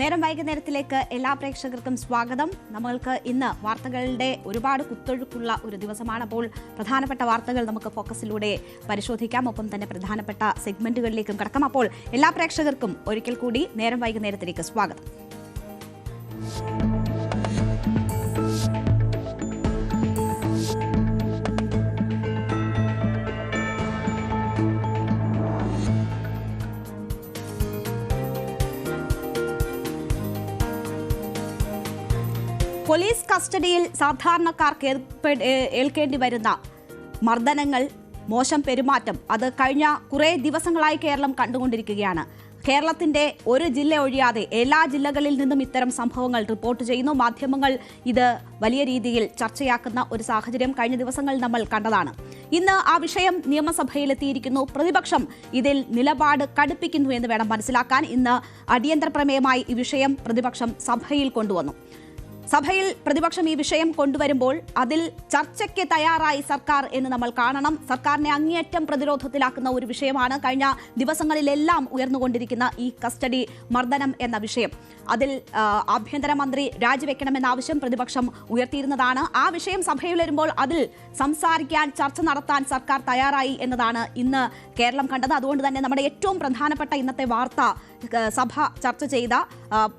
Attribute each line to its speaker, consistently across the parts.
Speaker 1: നേരം വൈകുന്നേരത്തിലേക്ക് എല്ലാ പ്രേക്ഷകർക്കും സ്വാഗതം. നമ്മൾക്ക് ഇന്ന് വാർത്തകളുടെ ഒരുപാട് കുത്തൊഴുക്കുള്ള ഒരു ദിവസമാണ്. അപ്പോൾ പ്രധാനപ്പെട്ട വാർത്തകൾ നമുക്ക് ഫോക്കസിലൂടെ പരിശോധിക്കാം. ഒപ്പം തന്നെ പ്രധാനപ്പെട്ട സെഗ്മെന്റുകളിലേക്കും കടക്കാം. അപ്പോൾ എല്ലാ പ്രേക്ഷകർക്കും ഒരിക്കൽ കൂടി നേരം വൈകുന്നേരത്തിലേക്ക് സ്വാഗതം. പോലീസ് കസ്റ്റഡിയിൽ സാധാരണക്കാർക്ക് ഏൽക്കേണ്ടി വരുന്ന മർദ്ദനങ്ങൾ, മോശം പെരുമാറ്റം അത് കഴിഞ്ഞ കുറേ ദിവസങ്ങളായി കേരളം കണ്ടുകൊണ്ടിരിക്കുകയാണ്. കേരളത്തിന്റെ ഒരു ജില്ല ഒഴിയാതെ എല്ലാ ജില്ലകളിൽ നിന്നും ഇത്തരം സംഭവങ്ങൾ റിപ്പോർട്ട് ചെയ്യുന്നു. മാധ്യമങ്ങൾ ഇത് വലിയ രീതിയിൽ ചർച്ചയാക്കുന്ന ഒരു സാഹചര്യം കഴിഞ്ഞ ദിവസങ്ങളിൽ നമ്മൾ കണ്ടതാണ്. ഇന്ന് ആ വിഷയം നിയമസഭയിലെത്തിയിരിക്കുന്നു. പ്രതിപക്ഷം ഇതിൽ നിലപാട് കടുപ്പിക്കുന്നു എന്ന് വേണം മനസ്സിലാക്കാൻ. ഇന്ന് അടിയന്തര പ്രമേയമായി ഈ വിഷയം പ്രതിപക്ഷം സഭയിൽ കൊണ്ടുവന്നു. സഭയിൽ പ്രതിപക്ഷം ഈ വിഷയം കൊണ്ടുവരുമ്പോൾ അതിൽ ചർച്ചയ്ക്ക് തയ്യാറായി സർക്കാർ എന്ന് നമ്മൾ കാണണം. സർക്കാരിനെ അങ്ങേയറ്റം പ്രതിരോധത്തിലാക്കുന്ന ഒരു വിഷയമാണ് കഴിഞ്ഞ ദിവസങ്ങളിലെല്ലാം ഉയർന്നുകൊണ്ടിരിക്കുന്ന ഈ കസ്റ്റഡി മർദ്ദനം എന്ന വിഷയം. അതിൽ ആഭ്യന്തരമന്ത്രി രാജിവെക്കണമെന്ന ആവശ്യം പ്രതിപക്ഷം ഉയർത്തിയിരുന്നതാണ്. ആ വിഷയം സഭയിൽ വരുമ്പോൾ അതിൽ സംസാരിക്കാൻ, ചർച്ച നടത്താൻ സർക്കാർ തയ്യാറായി എന്നതാണ് ഇന്ന് കേരളം കണ്ടത്. അതുകൊണ്ട് തന്നെ നമ്മുടെ ഏറ്റവും പ്രധാനപ്പെട്ട ഇന്നത്തെ വാർത്ത സഭ ചർച്ച ചെയ്ത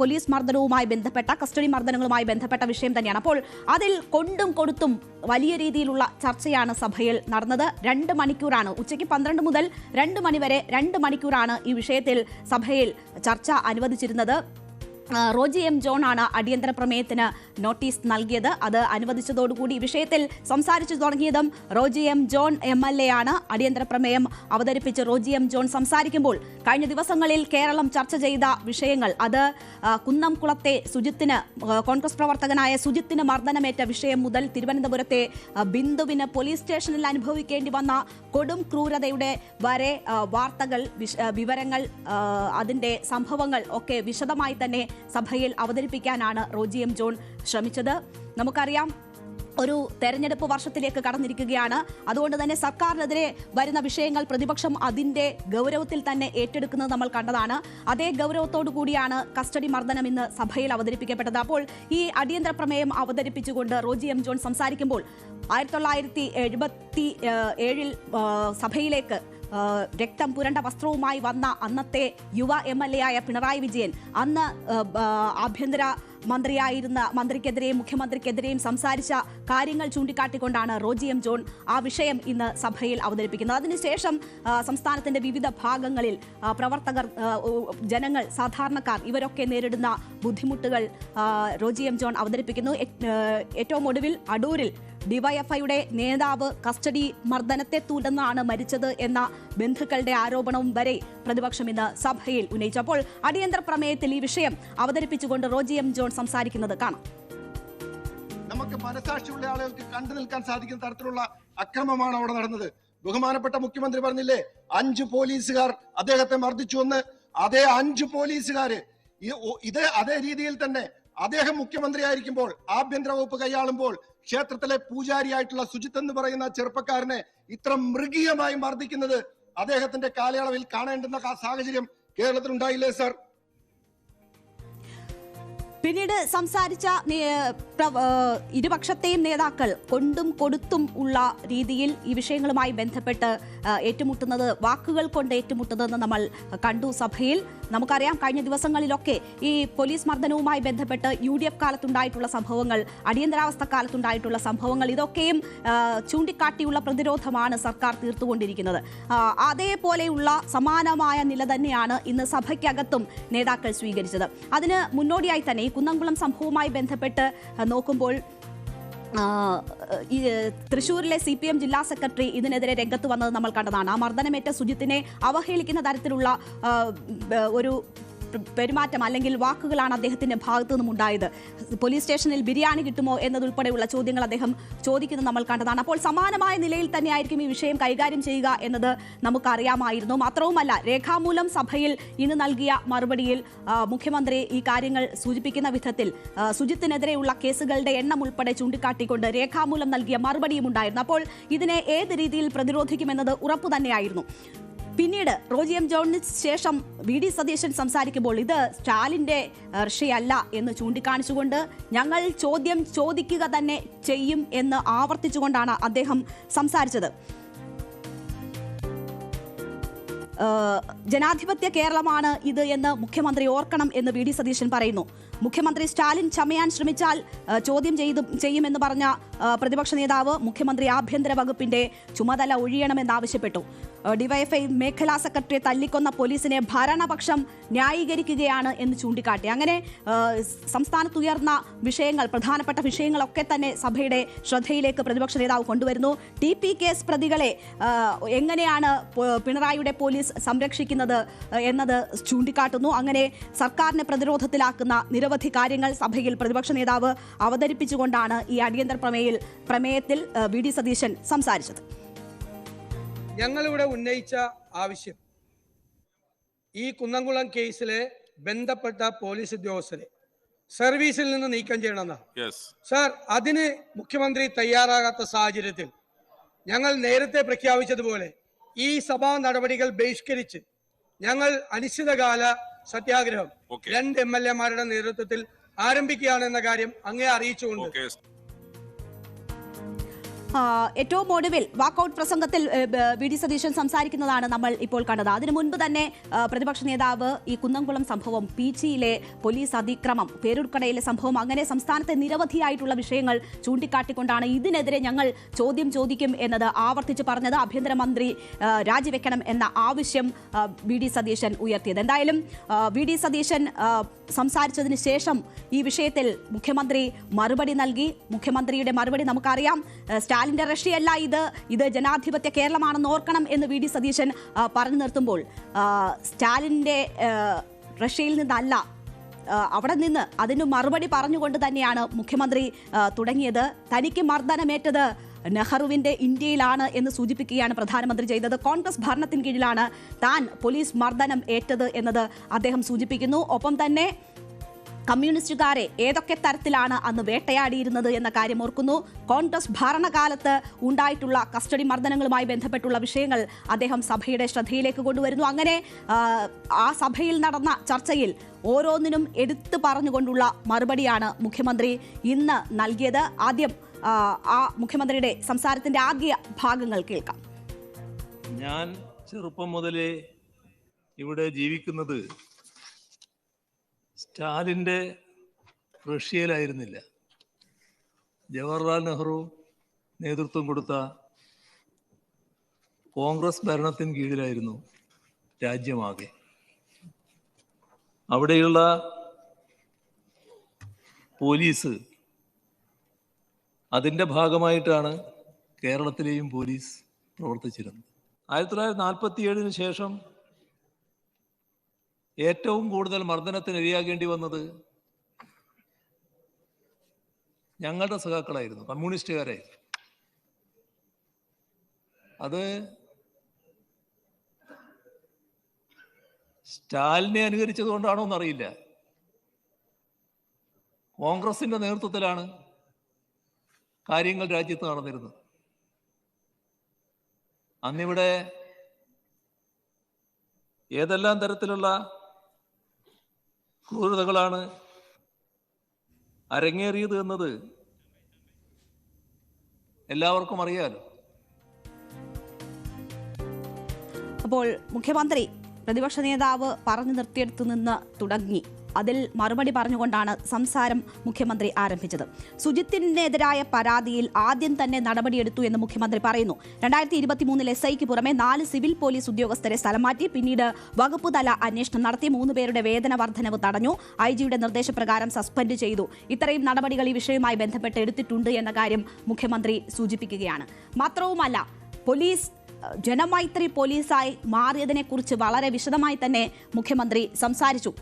Speaker 1: പോലീസ് മർദ്ദനവുമായി ബന്ധപ്പെട്ട, കസ്റ്റഡി മർദ്ദനങ്ങളുമായി ബന്ധപ്പെട്ട വിഷയം തന്നെയാണ്. അപ്പോൾ അതിൽ കൊണ്ടും കൊടുത്തും വലിയ രീതിയിലുള്ള ചർച്ചയാണ് സഭയിൽ നടന്നത്. 2 മണിക്കൂറാണ്, ഉച്ചയ്ക്ക് 12 മുതൽ 2 മണി വരെ 2 മണിക്കൂറാണ് ഈ വിഷയത്തിൽ സഭയിൽ ചർച്ച അനുവദിച്ചിരുന്നത്. റോജി എം ജോൺ ആണ് അടിയന്തര പ്രമേയത്തിന് നോട്ടീസ് നൽകിയത്. അത് അനുവദിച്ചതോടുകൂടി ഈ വിഷയത്തിൽ സംസാരിച്ചു തുടങ്ങിയതും റോജി എം ജോൺ MLA ആണ്. അടിയന്തര പ്രമേയം അവതരിപ്പിച്ച് റോജി എം ജോൺ സംസാരിക്കുമ്പോൾ കഴിഞ്ഞ ദിവസങ്ങളിൽ കേരളം ചർച്ച ചെയ്ത വിഷയങ്ങൾ, അത് കുന്നംകുളത്തെ സുജിത്തിന്, കോൺഗ്രസ് പ്രവർത്തകനായ സുജിത്തിന് മർദ്ദനമേറ്റ വിഷയം മുതൽ തിരുവനന്തപുരത്തെ ബിന്ദുവിന് പോലീസ് സ്റ്റേഷനിൽ അനുഭവിക്കേണ്ടി വന്ന കൊടും ക്രൂരതയുടെ വരെ വാർത്തകൾ, വിവരങ്ങൾ, അതിന്റെ സംഭവങ്ങൾ ഒക്കെ വിശദമായി തന്നെ സഭയിൽ അവതരിപ്പിക്കാനാണ് റോജി എം ജോൺ ശ്രമിച്ചത്. നമുക്കറിയാം, ഒരു തെരഞ്ഞെടുപ്പ് വർഷത്തിലേക്ക് കടന്നിരിക്കുകയാണ്. അതുകൊണ്ട് തന്നെ സർക്കാരിനെതിരെ വരുന്ന വിഷയങ്ങൾ പ്രതിപക്ഷം അതിന്റെ ഗൗരവത്തിൽ തന്നെ ഏറ്റെടുക്കുന്നത് നമ്മൾ കണ്ടതാണ്. അതേ ഗൗരവത്തോടു കൂടിയാണ് കസ്റ്റഡി മർദ്ദനം ഇന്ന് സഭയിൽ അവതരിപ്പിക്കപ്പെട്ടത്. അപ്പോൾ ഈ അടിയന്തര പ്രമേയം അവതരിപ്പിച്ചുകൊണ്ട് റോജി എം ജോൺ സംസാരിക്കുമ്പോൾ 1977 സഭയിലേക്ക് രക്തം പുരണ്ട വസ്ത്രവുമായി വന്ന അന്നത്തെ യുവ MLA ആയ പിണറായി വിജയൻ, അന്ന് ആഭ്യന്തര മന്ത്രിയായിരുന്ന മന്ത്രിക്കെതിരെയും മുഖ്യമന്ത്രിക്കെതിരെയും സംസാരിച്ച കാര്യങ്ങൾ ചൂണ്ടിക്കാട്ടിക്കൊണ്ടാണ് റോജി എം ജോൺ ആ വിഷയം ഇന്ന് സഭയിൽ അവതരിപ്പിക്കുന്നത്. അതിനുശേഷം സംസ്ഥാനത്തിന്റെ വിവിധ ഭാഗങ്ങളിൽ പ്രവർത്തകർ, ജനങ്ങൾ, സാധാരണക്കാർ ഇവരൊക്കെ നേരിടുന്ന ബുദ്ധിമുട്ടുകൾ റോജി എം ജോൺ അവതരിപ്പിക്കുന്നു. ഏറ്റവും ഒടുവിൽ അടൂരിൽ ഡിവൈഎഫ്ഐയുടെ നേതാവ് കസ്റ്റഡി മർദ്ദനത്തെ തുടർന്നാണ് മരിച്ചത് എന്ന ബന്ധുക്കളുടെ ആരോപണവും വരെ പ്രതിപക്ഷം ഇന്ന് സഭയിൽ ഉന്നയിച്ചപ്പോൾ അടിയന്തര പ്രമേയത്തിൽ ഈ വിഷയം അവതരിപ്പിച്ചുകൊണ്ട് റോജി എം ജോൺ സംസാരിക്കുന്നത് കാണാം.
Speaker 2: നമുക്ക് മനസാക്ഷിയുള്ള ആളുകൾക്ക് കണ്ടു നിൽക്കാൻ സാധിക്കുന്ന തരത്തിലുള്ള അക്രമമാണ് അവിടെ നടന്നത്. ബഹുമാനപ്പെട്ട മുഖ്യമന്ത്രി പറഞ്ഞില്ലേ, 5 പോലീസുകാർ അദ്ദേഹത്തെ മർദ്ദിച്ചുവെന്ന്. അതേ 5 പോലീസുകാര് അതേ രീതിയിൽ തന്നെ അദ്ദേഹം മുഖ്യമന്ത്രിയായിരിക്കുമ്പോൾ, ആഭ്യന്തര വകുപ്പ് കൈയാളുമ്പോൾ ക്ഷേത്രത്തിലെ പൂജാരിയായിട്ടുള്ള സുജിത്ത് എന്ന് പറയുന്ന ചെറുപ്പക്കാരനെ ഇത്ര മൃഗീയമായി മർദ്ദിക്കുന്നത് അദ്ദേഹത്തിന്റെ കാലയളവിൽ കാണേണ്ടുന്ന സാഹചര്യം കേരളത്തിൽ ഉണ്ടായില്ലേ സർ?
Speaker 1: പിന്നീട് സംസാരിച്ച ഇരുപക്ഷത്തെയും നേതാക്കൾ കൊണ്ടും കൊടുത്തും ഉള്ള രീതിയിൽ ഈ വിഷയങ്ങളുമായി ബന്ധപ്പെട്ട് ഏറ്റുമുട്ടുന്നത്, വാക്കുകൾ കൊണ്ട് ഏറ്റുമുട്ടുന്നതെന്ന് നമ്മൾ കണ്ടു സഭയിൽ. നമുക്കറിയാം, കഴിഞ്ഞ ദിവസങ്ങളിലൊക്കെ ഈ പോലീസ് മർദ്ദനവുമായി ബന്ധപ്പെട്ട് UDF കാലത്തുണ്ടായിട്ടുള്ള സംഭവങ്ങൾ, അടിയന്തരാവസ്ഥ കാലത്തുണ്ടായിട്ടുള്ള സംഭവങ്ങൾ, ഇതൊക്കെയും ചൂണ്ടിക്കാട്ടിയുള്ള പ്രതിരോധമാണ് സർക്കാർ തീർത്തുകൊണ്ടിരിക്കുന്നത്. അതേപോലെയുള്ള സമാനമായ നില തന്നെയാണ് ഇന്ന് സഭയ്ക്കകത്തും നേതാക്കൾ സ്വീകരിച്ചത്. അതിന് മുന്നോടിയായി തന്നെ ഈ കുന്നംകുളം സംഭവവുമായി ബന്ധപ്പെട്ട് നോക്കുമ്പോൾ തൃശ്ശൂരിലെ CPM ജില്ലാ സെക്രട്ടറി ഇതിനെതിരെ രംഗത്ത് വന്നത് നമ്മൾ കണ്ടതാണ്. ആ മർദ്ദനമേറ്റ സുജിത്തിനെ അവഹേളിക്കുന്ന തരത്തിലുള്ള ഒരു പെരുമാറ്റം അല്ലെങ്കിൽ വാക്കുകളാണ് അദ്ദേഹത്തിന്റെ ഭാഗത്തു നിന്നും ഉണ്ടായത്. പോലീസ് സ്റ്റേഷനിൽ ബിരിയാണി കിട്ടുമോ എന്നതുൾപ്പെടെയുള്ള ചോദ്യങ്ങൾ അദ്ദേഹം ചോദിക്കുന്നത് നമ്മൾ കണ്ടതാണ്. അപ്പോൾ സമാനമായ നിലയിൽ തന്നെയായിരിക്കും ഈ വിഷയം കൈകാര്യം ചെയ്യുക എന്നത് നമുക്കറിയാമായിരുന്നു. മാത്രവുമല്ല, രേഖാമൂലം സഭയിൽ ഇന്ന് നൽകിയ മറുപടിയിൽ മുഖ്യമന്ത്രി ഈ കാര്യങ്ങൾ സൂചിപ്പിക്കുന്ന വിധത്തിൽ സുജിത്തിനെതിരെയുള്ള കേസുകളുടെ എണ്ണം ഉൾപ്പെടെ ചൂണ്ടിക്കാട്ടിക്കൊണ്ട് രേഖാമൂലം നൽകിയ മറുപടിയും ഉണ്ടായിരുന്നു. അപ്പോൾ ഇതിനെ ഏത് രീതിയിൽ പ്രതിരോധിക്കുമെന്നത് ഉറപ്പു തന്നെയായിരുന്നു. പിന്നീട് റോജി എം ജോണിന് ശേഷം വി ഡി സതീശൻ സംസാരിക്കുമ്പോൾ ഇത് സ്റ്റാലിന്റെ വിഷയമല്ല എന്ന് ചൂണ്ടിക്കാണിച്ചുകൊണ്ട് ഞങ്ങൾ ചോദ്യം ചോദിക്കുക തന്നെ ചെയ്യും എന്ന് ആവർത്തിച്ചുകൊണ്ടാണ് അദ്ദേഹം സംസാരിച്ചത്. ജനാധിപത്യ കേരളമാണ് ഇത് എന്ന് മുഖ്യമന്ത്രി ഓർക്കണം എന്ന് വി ഡി സതീശൻ പറയുന്നു. മുഖ്യമന്ത്രി സ്റ്റാലിൻ ചമയാൻ ശ്രമിച്ചാൽ ചോദ്യം ചെയ്യുമെന്ന് പറഞ്ഞ പ്രതിപക്ഷ നേതാവ് മുഖ്യമന്ത്രി ആഭ്യന്തര വകുപ്പിന്റെ ചുമതല ഒഴിയണമെന്നാവശ്യപ്പെട്ടു. ഡിവൈഎഫ്ഐ മേഖലാ സെക്രട്ടറിയെ തല്ലിക്കൊന്ന പോലീസിനെ ഭരണപക്ഷം ന്യായീകരിക്കുകയാണ് എന്ന് ചൂണ്ടിക്കാട്ടി. അങ്ങനെ സംസ്ഥാനത്തുയർന്ന വിഷയങ്ങൾ, പ്രധാനപ്പെട്ട വിഷയങ്ങളൊക്കെ തന്നെ സഭയുടെ ശ്രദ്ധയിലേക്ക് പ്രതിപക്ഷ നേതാവ് കൊണ്ടുവരുന്നു. TP കേസ് പ്രതികളെ എങ്ങനെയാണ് പിണറായിയുടെ പോലീസ് സംരക്ഷിക്കുന്നത് എന്നത് ചൂണ്ടിക്കാട്ടുന്നു. അങ്ങനെ സർക്കാരിനെ പ്രതിരോധത്തിലാക്കുന്ന നിരവധി കാര്യങ്ങൾ സഭയിൽ പ്രതിപക്ഷ നേതാവ് അവതരിപ്പിച്ചുകൊണ്ടാണ് ഈ അടിയന്തര പ്രമേയത്തിൽ വി ഡി സതീശൻ സംസാരിച്ചത്.
Speaker 3: ഞങ്ങളിവിടെ ഉന്നയിച്ച ആവശ്യം ഈ കുന്നംകുളം കേസിലെ ബന്ധപ്പെട്ട പോലീസ് ഉദ്യോഗസ്ഥരെ സർവീസിൽ നിന്ന് നീക്കം ചെയ്യണമെന്നാണ്. സാർ, അതിന് മുഖ്യമന്ത്രി തയ്യാറാകാത്ത സാഹചര്യത്തിൽ ഞങ്ങൾ നേരത്തെ പ്രഖ്യാപിച്ചതുപോലെ ഈ സഭാ നടപടികൾ ബഹിഷ്കരിച്ച് ഞങ്ങൾ അനിശ്ചിതകാല സത്യാഗ്രഹം 2 MLA-മാരുടെ നേതൃത്വത്തിൽ ആരംഭിക്കുകയാണെന്ന കാര്യം അങ്ങേ അറിയിച്ചുകൊണ്ട്
Speaker 1: ഏറ്റവും ഒടുവിൽ വാക്കൌട്ട് പ്രസംഗത്തിൽ വി ഡി സതീശൻ സംസാരിക്കുന്നതാണ് നമ്മൾ ഇപ്പോൾ കണ്ടത്. അതിനു മുൻപ് തന്നെ പ്രതിപക്ഷ നേതാവ് ഈ കുന്നംകുളം സംഭവം, പീച്ചിയിലെ പോലീസ് അതിക്രമം, പേരൂർക്കടയിലെ സംഭവം, അങ്ങനെ സംസ്ഥാനത്തെ നിരവധിയായിട്ടുള്ള വിഷയങ്ങൾ ചൂണ്ടിക്കാട്ടിക്കൊണ്ടാണ് ഇതിനെതിരെ ഞങ്ങൾ ചോദ്യം ചോദിക്കും എന്നത് ആവർത്തിച്ച് പറഞ്ഞത്. ആഭ്യന്തരമന്ത്രി രാജിവെക്കണം എന്ന ആവശ്യം വി ഡി സതീശൻ ഉയർത്തിയത്. എന്തായാലും വി ഡി സതീശൻ സംസാരിച്ചതിന് ശേഷം ഈ വിഷയത്തിൽ മുഖ്യമന്ത്രി മറുപടി നൽകി. മുഖ്യമന്ത്രിയുടെ മറുപടി നമുക്കറിയാം. സ്റ്റാലിന്റെ റഷ്യയല്ല ഇത് ജനാധിപത്യ കേരളമാണെന്ന് ഓർക്കണം എന്ന് വി ഡി സതീശൻ പറഞ്ഞു നിർത്തുമ്പോൾ സ്റ്റാലിന്റെ റഷ്യയിൽ നിന്നല്ല, അവിടെ നിന്ന് അതിന് മറുപടി പറഞ്ഞുകൊണ്ട് തന്നെയാണ് മുഖ്യമന്ത്രി തുടങ്ങിയത്. തനിക്ക് മർദ്ദനമേറ്റത് നെഹ്റുവിന്റെ ഇന്ത്യയിലാണ് എന്ന് സൂചിപ്പിക്കുകയാണ് പ്രധാനമന്ത്രി ചെയ്തത്. കോൺഗ്രസ് ഭരണത്തിന് കീഴിലാണ് താൻ പോലീസ് മർദ്ദനം ഏറ്റത് എന്നത് അദ്ദേഹം സൂചിപ്പിക്കുന്നു. ഒപ്പം തന്നെ കമ്മ്യൂണിസ്റ്റുകാരെ ഏതൊക്കെ തരത്തിലാണ് അന്ന് വേട്ടയാടിയിരുന്നത് എന്ന കാര്യം ഓർക്കുന്നു. കോൺഗ്രസ് ഭരണകാലത്ത് ഉണ്ടായിട്ടുള്ള കസ്റ്റഡി മർദ്ദനങ്ങളുമായി ബന്ധപ്പെട്ടുള്ള വിഷയങ്ങൾ അദ്ദേഹം സഭയുടെ ശ്രദ്ധയിലേക്ക് കൊണ്ടുവരുന്നു. അങ്ങനെ ആ സഭയിൽ നടന്ന ചർച്ചയിൽ ഓരോന്നിനും എടുത്തു പറഞ്ഞുകൊണ്ടുള്ള മറുപടിയാണ് മുഖ്യമന്ത്രി ഇന്ന് നൽകിയത്. ആദ്യം ആ മുഖ്യമന്ത്രിയുടെ സംസാരത്തിന്റെ ആദ്യ ഭാഗങ്ങൾ കേൾക്കാം.
Speaker 4: ഞാൻ ചെറുപ്പം മുതലേ ഇവിടെ ജീവിക്കുന്നത് സ്റ്റാലിൻ്റെ റഷ്യയിലായിരുന്നില്ല. ജവഹർലാൽ നെഹ്റു നേതൃത്വം കൊടുത്ത കോൺഗ്രസ് ഭരണത്തിന് കീഴിലായിരുന്നു രാജ്യമാകെ. അവിടെയുള്ള പോലീസ് അതിൻ്റെ ഭാഗമായിട്ടാണ് കേരളത്തിലെയും പോലീസ് പ്രവർത്തിച്ചിരുന്നത്. 1947 ശേഷം ഏറ്റവും കൂടുതൽ മർദ്ദനത്തിന് ഇരയാകേണ്ടി വന്നത് ഞങ്ങളുടെ സഖാക്കളായിരുന്നു, കമ്മ്യൂണിസ്റ്റുകാരായിരുന്നു. അത് സ്റ്റാലിനെ അനുകരിച്ചത് കൊണ്ടാണോ എന്നറിയില്ല. കോൺഗ്രസിന്റെ നേതൃത്വത്തിലാണ് കാര്യങ്ങൾ രാജ്യത്ത് നടന്നിരുന്നത്. അന്നിവിടെ ഏതെല്ലാം തരത്തിലുള്ള ക്രൂരതകളാണ് അരങ്ങേറിയത് എന്നത് എല്ലാവർക്കും അറിയാലോ.
Speaker 1: അപ്പോൾ മുഖ്യമന്ത്രി പ്രതിപക്ഷ നേതാവ് പറഞ്ഞു നിർത്തിയെടുത്തു നിന്ന് തുടങ്ങി അതിൽ മറുപടി പറഞ്ഞുകൊണ്ടാണ് സംസാരം മുഖ്യമന്ത്രി ആരംഭിച്ചത്. സുജിത്തിനെതിരായ പരാതിയിൽ ആദ്യം തന്നെ നടപടിയെടുത്തു എന്ന് മുഖ്യമന്ത്രി പറയുന്നു. 2023 SIക്ക് പുറമെ 4 സിവിൽ പോലീസ് ഉദ്യോഗസ്ഥരെ സ്ഥലം മാറ്റി. പിന്നീട് വകുപ്പ് തല അന്വേഷണം നടത്തി 3 പേരുടെ വേതന വർധനവ് തടഞ്ഞു. IG-യുടെ നിർദ്ദേശപ്രകാരം സസ്പെൻഡ് ചെയ്തു. ഇത്രയും നടപടികൾ ഈ വിഷയവുമായി ബന്ധപ്പെട്ട് എടുത്തിട്ടുണ്ട് എന്ന കാര്യം മുഖ്യമന്ത്രി സൂചിപ്പിക്കുകയാണ്. മാത്രവുമല്ല, പോലീസ് ജനമൈത്രി പോലീസായി മാറിയതിനെക്കുറിച്ച് വളരെ വിശദമായി തന്നെ മുഖ്യമന്ത്രി സംസാരിച്ചു.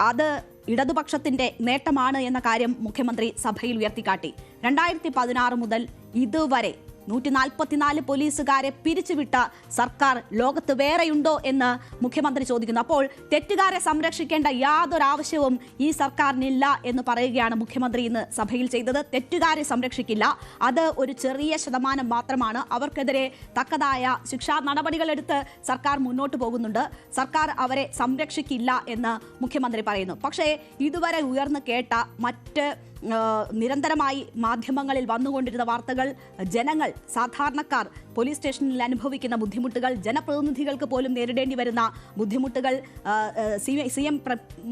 Speaker 1: അത് ഇടതുപക്ഷത്തിന്റെ നേട്ടമാണ് എന്ന കാര്യം മുഖ്യമന്ത്രി സഭയിൽ ഉയർത്തിക്കാട്ടി. 2016 മുതൽ ഇതുവരെ 144 പോലീസുകാരെ പിരിച്ചുവിട്ട സർക്കാർ ലോകത്ത് വേറെയുണ്ടോ എന്ന് മുഖ്യമന്ത്രി ചോദിക്കുന്നു. അപ്പോൾ തെറ്റുകാരെ സംരക്ഷിക്കേണ്ട യാതൊരു ആവശ്യവും ഈ സർക്കാരിനില്ല എന്ന് പറയുകയാണ് മുഖ്യമന്ത്രി ഇന്ന് സഭയിൽ ചെയ്തത്. തെറ്റുകാരെ സംരക്ഷിക്കില്ല, അത് ഒരു ചെറിയ ശതമാനം മാത്രമാണ്. അവർക്കെതിരെ തക്കതായ ശിക്ഷാ നടപടികളെടുത്ത് സർക്കാർ മുന്നോട്ട് പോകുന്നുണ്ട്. സർക്കാർ അവരെ സംരക്ഷിക്കില്ല എന്ന് മുഖ്യമന്ത്രി പറയുന്നു. പക്ഷേ ഇതുവരെ ഉയർന്നു കേട്ട മറ്റ് നിരന്തരമായി മാധ്യമങ്ങളിൽ വന്നുകൊണ്ടിരുന്ന വാർത്തകൾ, ജനങ്ങൾ, സാധാരണക്കാർ പോലീസ് സ്റ്റേഷനിൽ അനുഭവിക്കുന്ന ബുദ്ധിമുട്ടുകൾ, ജനപ്രതിനിധികൾക്ക് പോലും നേരിടേണ്ടി വരുന്ന ബുദ്ധിമുട്ടുകൾ,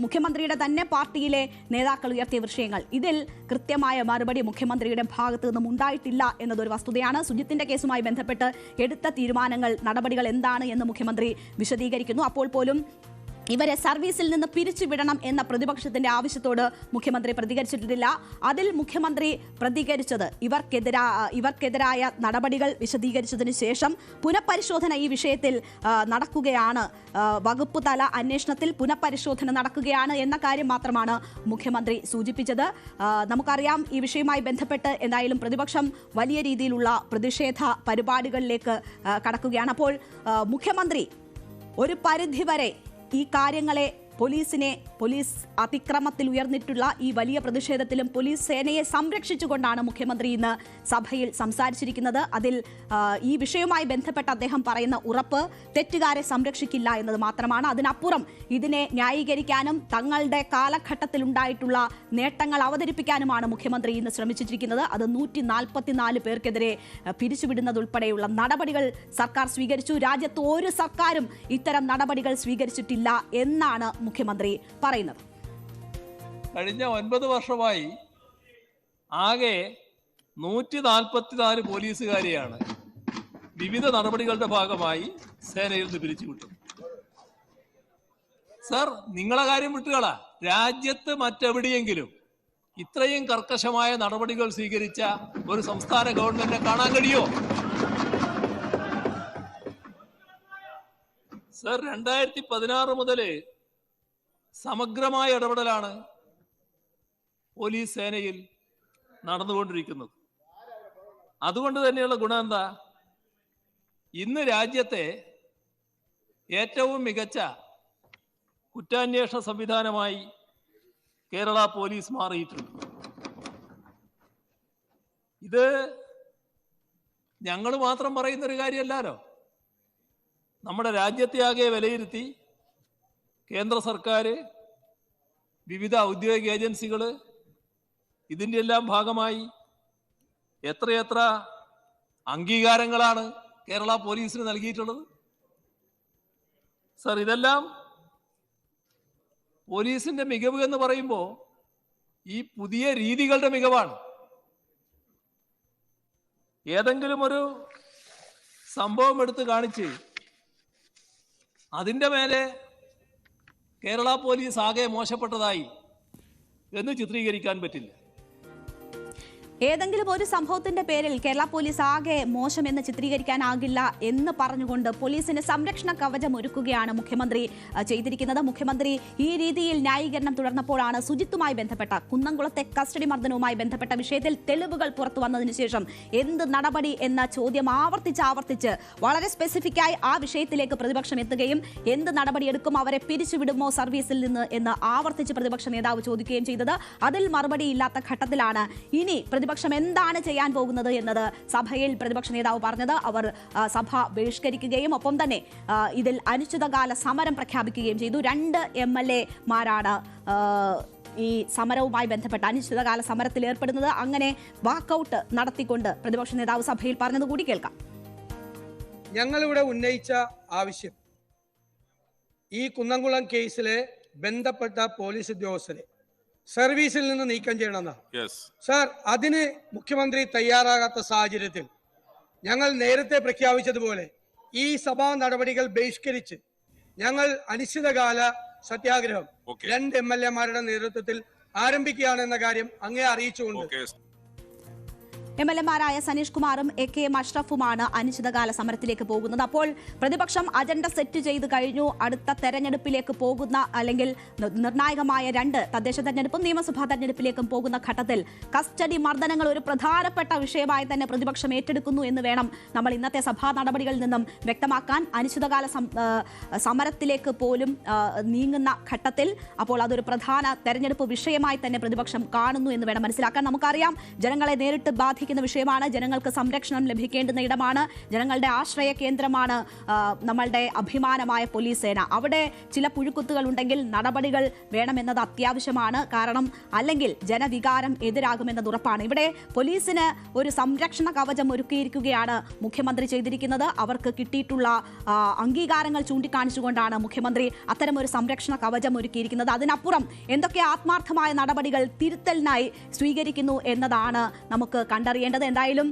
Speaker 1: മുഖ്യമന്ത്രിയുടെ തന്നെ പാർട്ടിയിലെ നേതാക്കൾ ഉയർത്തിയ വിഷയങ്ങൾ, ഇതിൽ കൃത്യമായ മറുപടി മുഖ്യമന്ത്രിയുടെ ഭാഗത്തു നിന്നും ഉണ്ടായിട്ടില്ല എന്നതൊരു വസ്തുതയാണ്. സുജിത്തിന്റെ കേസുമായി ബന്ധപ്പെട്ട് എടുത്ത തീരുമാനങ്ങൾ, നടപടികൾ എന്താണ് എന്ന് മുഖ്യമന്ത്രി വിശദീകരിക്കുന്നു. അപ്പോൾ പോലും ഇവരെ സർവീസിൽ നിന്ന് പിരിച്ചുവിടണം എന്ന പ്രതിപക്ഷത്തിന്റെ ആവശ്യത്തോട് മുഖ്യമന്ത്രി പ്രതികരിച്ചിട്ടില്ല. അതിൽ മുഖ്യമന്ത്രി പ്രതികരിച്ചത് ഇവർക്കെതിരായ നടപടികൾ വിശദീകരിച്ചതിന് ശേഷം പുനഃപരിശോധന ഈ വിഷയത്തിൽ നടക്കുകയാണ്, വകുപ്പ് തല അന്വേഷണത്തിൽ പുനഃപരിശോധന നടക്കുകയാണ് എന്ന കാര്യം മാത്രമാണ് മുഖ്യമന്ത്രി സൂചിപ്പിച്ചത്. നമുക്കറിയാം, ഈ വിഷയവുമായി ബന്ധപ്പെട്ട് എന്തായാലും പ്രതിപക്ഷം വലിയ രീതിയിലുള്ള പ്രതിഷേധ പരിപാടികളിലേക്ക് കടക്കുകയാണ്. അപ്പോൾ മുഖ്യമന്ത്രി ഒരു പരിധിവരെ ഈ കാര്യങ്ങളെ പോലീസ് അതിക്രമത്തിൽ ഉയർന്നിട്ടുള്ള ഈ വലിയ പ്രതിഷേധത്തിലും പോലീസ് സേനയെ സംരക്ഷിച്ചുകൊണ്ടാണ് മുഖ്യമന്ത്രി ഇന്ന് സഭയിൽ സംസാരിച്ചിരിക്കുന്നത്. അതിൽ ഈ വിഷയവുമായി ബന്ധപ്പെട്ട് അദ്ദേഹം പറയുന്ന ഉറപ്പ് തെറ്റുകാരെ സംരക്ഷിക്കില്ല എന്നത് മാത്രമാണ്. അതിനപ്പുറം ഇതിനെ ന്യായീകരിക്കാനും തങ്ങളുടെ കാലഘട്ടത്തിൽ ഉണ്ടായിട്ടുള്ള നേട്ടങ്ങൾ അവതരിപ്പിക്കാനുമാണ് മുഖ്യമന്ത്രി ഇന്ന് ശ്രമിച്ചിരിക്കുന്നത്. അത് 144 പേർക്കെതിരെ പിരിച്ചുവിടുന്നതുൾപ്പെടെയുള്ള നടപടികൾ സർക്കാർ സ്വീകരിച്ചു. രാജ്യത്ത് ഒരു സർക്കാരും ഇത്തരം നടപടികൾ സ്വീകരിച്ചിട്ടില്ല എന്നാണ് മുഖ്യമന്ത്രി പറയുന്നത്.
Speaker 4: കഴിഞ്ഞ 9 വർഷമായി ആകെ 144 പോലീസുകാരെയാണ് വിവിധ നടപടികളുടെ ഭാഗമായി സേനയിൽ നിന്ന് പിരിച്ചുവിട്ടത്. സർ, നിങ്ങളെ കാര്യം വിട്ടുകളാ, രാജ്യത്ത് മറ്റെവിടെയെങ്കിലും ഇത്രയും കർക്കശമായ നടപടികൾ സ്വീകരിച്ച ഒരു സംസ്ഥാന ഗവൺമെന്റിനെ കാണാൻ കഴിയോ? സർ, 2016 മുതൽ സമഗ്രമായ ഇടപെടലാണ് പോലീസ് സേനയിൽ നടന്നുകൊണ്ടിരിക്കുന്നത്. അതുകൊണ്ട് തന്നെയുള്ള ഗുണം എന്താ? ഇന്ന് രാജ്യത്തെ ഏറ്റവും മികച്ച കുറ്റാന്വേഷണ സംവിധാനമായി കേരള പോലീസ് മാറിയിട്ടുണ്ട്. ഇത് ഞങ്ങൾ മാത്രം പറയുന്നൊരു കാര്യമല്ലല്ലോ. നമ്മുടെ രാജ്യത്തെ ആകെ വിലയിരുത്തി കേന്ദ്ര സർക്കാർ, വിവിധ ഔദ്യോഗിക ഏജൻസികൾ, ഇതിൻ്റെ എല്ലാം ഭാഗമായി എത്രയെത്ര അംഗീകാരങ്ങളാണ് കേരള പോലീസിന് നൽകിയിട്ടുള്ളത്. സർ, ഇതെല്ലാം പോലീസിന്റെ മികവ് എന്ന് പറയുമ്പോൾ ഈ പുതിയ രീതികളുടെ മികവാണ്. ഏതെങ്കിലും ഒരു സംഭവം എടുത്ത് കാണിച്ച് അതിൻ്റെ മേലെ കേരള പോലീസ് ആകെ മോശപ്പെട്ടതായി എന്ന് ചിത്രീകരിക്കാൻ പറ്റില്ല.
Speaker 1: ഏതെങ്കിലും ഒരു സംഭവത്തിന്റെ പേരിൽ കേരള പോലീസ് ആകെ മോശമെന്ന് ചിത്രീകരിക്കാനാകില്ല എന്ന് പറഞ്ഞുകൊണ്ട് പോലീസിന് സംരക്ഷണ കവചം ഒരുക്കുകയാണ് മുഖ്യമന്ത്രി ചെയ്തിരിക്കുന്നത്. മുഖ്യമന്ത്രി ഈ രീതിയിൽ ന്യായീകരണം തുടർന്നപ്പോഴാണ് സുജിത്തുമായി ബന്ധപ്പെട്ട കുന്നംകുളത്തെ കസ്റ്റഡി മർദ്ദനവുമായി ബന്ധപ്പെട്ട വിഷയത്തിൽ തെളിവുകൾ പുറത്തു വന്നതിന് ശേഷം എന്ത് നടപടി എന്ന ചോദ്യം ആവർത്തിച്ച് വളരെ സ്പെസിഫിക്കായി ആ വിഷയത്തിലേക്ക് പ്രതിപക്ഷം എത്തുകയും എന്ത് നടപടിയെടുക്കും, അവരെ പിരിച്ചുവിടുമോ സർവീസിൽ നിന്ന് എന്ന് ആവർത്തിച്ച് പ്രതിപക്ഷ നേതാവ് ചോദിക്കുകയും ചെയ്തത്. അതിൽ മറുപടിയില്ലാത്ത ഘട്ടത്തിലാണ് ഇനി പ്രതിപക്ഷം എന്താണ് ചെയ്യാൻ പോകുന്നത് എന്നത് സഭയിൽ പ്രതിപക്ഷ നേതാവ് പറഞ്ഞത്. അവർ സഭ ബഹിഷ്കരിക്കുകയും ഒപ്പം തന്നെ ഇതിൽ അനിശ്ചിതകാല സമരം പ്രഖ്യാപിക്കുകയും ചെയ്തു. 2 MLA-മാരാണ് ഈ സമരവുമായി ബന്ധപ്പെട്ട അനിശ്ചിതകാല സമരത്തിൽ ഏർപ്പെടുന്നത്. അങ്ങനെ വാക്കൌട്ട് നടത്തിക്കൊണ്ട് പ്രതിപക്ഷ നേതാവ് സഭയിൽ പറഞ്ഞത് കൂടി കേൾക്കാം.
Speaker 3: ഞങ്ങളിവിടെ ഉന്നയിച്ച ആവശ്യം ഈ കുന്നംകുളം കേസിലെ ബന്ധപ്പെട്ട പോലീസ് ഉദ്യോഗസ്ഥരെ സർവീസിൽ നിന്ന് നീക്കം ചെയ്യണമെന്നാണ്. സാർ, അതിന് മുഖ്യമന്ത്രി തയ്യാറാകാത്ത സാഹചര്യത്തിൽ ഞങ്ങൾ നേരത്തെ പ്രഖ്യാപിച്ചതുപോലെ ഈ സഭാ നടപടികൾ ബഹിഷ്കരിച്ച് ഞങ്ങൾ അനിശ്ചിതകാല സത്യാഗ്രഹം 2 MLA-മാരുടെ നേതൃത്വത്തിൽ ആരംഭിക്കുകയാണെന്ന കാര്യം അങ്ങേ അറിയിച്ചുകൊണ്ട്
Speaker 1: MLA-മാരായ സനീഷ് കുമാറും AK അഷ്റഫുമാണ് അനിശ്ചിതകാല സമരത്തിലേക്ക് പോകുന്നത്. അപ്പോൾ പ്രതിപക്ഷം അജണ്ട സെറ്റ് ചെയ്ത് കഴിഞ്ഞു. അടുത്ത തെരഞ്ഞെടുപ്പിലേക്ക് പോകുന്ന അല്ലെങ്കിൽ നിർണായകമായ 2 തദ്ദേശ തെരഞ്ഞെടുപ്പും നിയമസഭാ തെരഞ്ഞെടുപ്പിലേക്കും പോകുന്ന ഘട്ടത്തിൽ കസ്റ്റഡി മർദ്ദനങ്ങൾ ഒരു പ്രധാനപ്പെട്ട വിഷയമായി തന്നെ പ്രതിപക്ഷം ഏറ്റെടുക്കുന്നു എന്ന് വേണം നമ്മൾ ഇന്നത്തെ സഭാ നടപടികളിൽ നിന്നും വ്യക്തമാക്കാൻ. അനിശ്ചിതകാല സമരത്തിലേക്ക് പോലും നീങ്ങുന്ന ഘട്ടത്തിൽ അപ്പോൾ അതൊരു പ്രധാന തെരഞ്ഞെടുപ്പ് വിഷയമായി തന്നെ പ്രതിപക്ഷം കാണുന്നു എന്ന് വേണം മനസ്സിലാക്കാൻ. നമുക്കറിയാം, ജനങ്ങളെ നേരിട്ട് ബാധിക്കുന്ന വിഷയമാണ്. ജനങ്ങൾക്ക് സംരക്ഷണം ലഭിക്കേണ്ടുന്ന ഇടമാണ്. ജനങ്ങളുടെ ആശ്രയ കേന്ദ്രമാണ് നമ്മളുടെ അഭിമാനമായ പോലീസ് സേന. അവിടെ ചില പുഴുക്കുത്തുകൾ ഉണ്ടെങ്കിൽ നടപടികൾ വേണമെന്നത് അത്യാവശ്യമാണ്. കാരണം അല്ലെങ്കിൽ ജനവികാരം എതിരാകുമെന്നത് ഉറപ്പാണ്. ഇവിടെ പോലീസിന് ഒരു സംരക്ഷണ കവചം ഒരുക്കിയിരിക്കുകയാണ് മുഖ്യമന്ത്രി ചെയ്തിരിക്കുന്നത്. അവർക്ക് കിട്ടിയിട്ടുള്ള അംഗീകാരങ്ങൾ ചൂണ്ടിക്കാണിച്ചുകൊണ്ടാണ് മുഖ്യമന്ത്രി അത്തരമൊരു സംരക്ഷണ കവചം ഒരുക്കിയിരിക്കുന്നത്. അതിനപ്പുറം എന്തൊക്കെ ആത്മാർത്ഥമായ നടപടികൾ തിരുത്തലിനായി സ്വീകരിക്കുന്നു എന്നതാണ് നമുക്ക് കണ്ടറിയേണ്ടത്. എന്തായാലും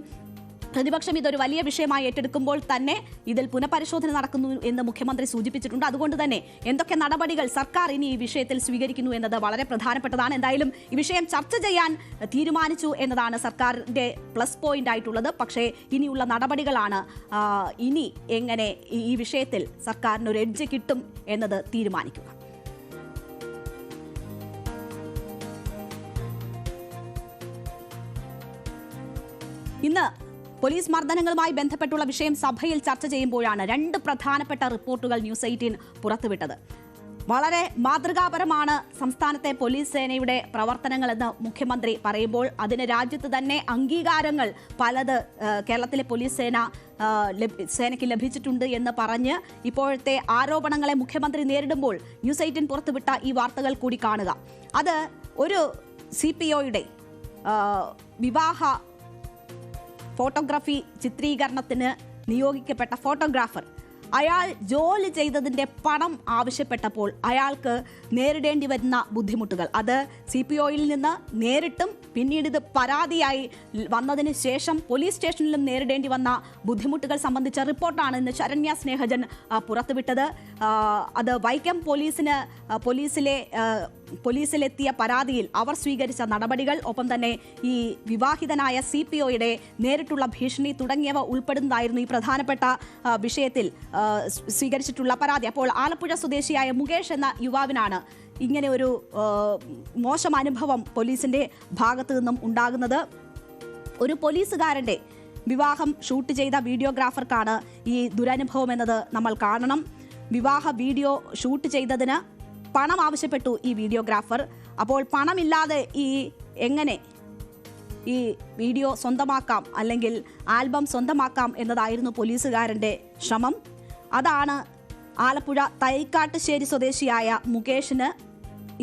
Speaker 1: പ്രതിപക്ഷം ഇതൊരു വലിയ വിഷയമായി ഏറ്റെടുക്കുമ്പോൾ തന്നെ ഇതിൽ പുനഃപരിശോധന നടക്കുന്നു എന്ന് മുഖ്യമന്ത്രി സൂചിപ്പിച്ചിട്ടുണ്ട്. അതുകൊണ്ട് തന്നെ എന്തൊക്കെ നടപടികൾ സർക്കാർ ഇനി ഈ വിഷയത്തിൽ സ്വീകരിക്കുന്നു എന്നത് വളരെ പ്രധാനപ്പെട്ടതാണ്. എന്തായാലും ഈ വിഷയം ചർച്ച ചെയ്യാൻ തീരുമാനിച്ചു എന്നതാണ് സർക്കാരിന്റെ പ്ലസ് പോയിന്റ് ആയിട്ടുള്ളത്. പക്ഷേ ഇനിയുള്ള നടപടികളാണ് ഇനി എങ്ങനെ ഈ വിഷയത്തിൽ സർക്കാരിന് ഒരു എഡ്ജ് കിട്ടും എന്നത് തീരുമാനിക്കുക. ഇന്ന് പോലീസ് മർദ്ദനങ്ങളുമായി ബന്ധപ്പെട്ടുള്ള വിഷയം സഭയിൽ ചർച്ച ചെയ്യുമ്പോഴാണ് 2 പ്രധാനപ്പെട്ട റിപ്പോർട്ടുകൾ ന്യൂസ് 18 പുറത്തുവിട്ടത്. വളരെ മാതൃകാപരമാണ് സംസ്ഥാനത്തെ പോലീസ് സേനയുടെ പ്രവർത്തനങ്ങളെന്ന് മുഖ്യമന്ത്രി പറയുമ്പോൾ അതിന് രാജ്യത്ത് തന്നെ അംഗീകാരങ്ങൾ പലത് കേരളത്തിലെ പോലീസ് സേനയ്ക്ക് ലഭിച്ചിട്ടുണ്ട് എന്ന് പറഞ്ഞ് ഇപ്പോഴത്തെ ആരോപണങ്ങളെ മുഖ്യമന്ത്രി നേരിടുമ്പോൾ ന്യൂസ് 18 പുറത്തുവിട്ട ഈ വാർത്തകൾ കൂടി കാണുക. അത് ഒരു CPOയുടെ വിവാഹ ഫോട്ടോഗ്രാഫി ചിത്രീകരണത്തിന് നിയോഗിക്കപ്പെട്ട ഫോട്ടോഗ്രാഫർ അയാൾ ജോലി ചെയ്തതിന്റെ പണം ആവശ്യപ്പെട്ടപ്പോൾ അയാൾക്ക് നേരിടേണ്ടി വരുന്ന ബുദ്ധിമുട്ടുകൾ, അത് CPOയിൽ നിന്ന് നേരിട്ടും പിന്നീട് ഇത് പരാതിയായി വന്നതിന് ശേഷം പോലീസ് സ്റ്റേഷനിലും നേരിടേണ്ടി വന്ന ബുദ്ധിമുട്ടുകൾ സംബന്ധിച്ച റിപ്പോർട്ടാണ് ഇന്ന് ശരണ്യ സ്നേഹജൻ പുറത്തുവിട്ടത്. അത് വൈക്കം പോലീസിലെത്തിയ പരാതിയിൽ അവർ സ്വീകരിച്ച നടപടികൾ, ഒപ്പം തന്നെ ഈ വിവാഹിതനായ CPOയുടെ നേരിട്ടുള്ള ഭീഷണി തുടങ്ങിയവ ഉൾപ്പെടുന്നതായിരുന്നു ഈ പ്രധാനപ്പെട്ട വിഷയത്തിൽ സ്വീകരിച്ചിട്ടുള്ള പരാതി. അപ്പോൾ ആലപ്പുഴ സ്വദേശിയായ മുകേഷ് എന്ന യുവാവിനാണ് ഇങ്ങനെ ഒരു മോശം അനുഭവം പോലീസിന്റെ ഭാഗത്തു നിന്നും ഉണ്ടാകുന്നത്. ഒരു പോലീസുകാരന്റെ വിവാഹം ഷൂട്ട് ചെയ്ത വീഡിയോഗ്രാഫർക്കാണ് ഈ ദുരനുഭവം എന്നത് നമ്മൾ കാണണം. വിവാഹ വീഡിയോ ഷൂട്ട് ചെയ്തതിന് പണം ആവശ്യപ്പെട്ടു ഈ വീഡിയോഗ്രാഫർ. അപ്പോൾ പണമില്ലാതെ എങ്ങനെ ഈ വീഡിയോ സ്വന്തമാക്കാം അല്ലെങ്കിൽ ആൽബം സ്വന്തമാക്കാം എന്നതായിരുന്നു പോലീസുകാരന്റെ ശ്രമം. അതാണ് ആലപ്പുഴ തൈക്കാട്ടുശ്ശേരി സ്വദേശിയായ മുകേഷിന്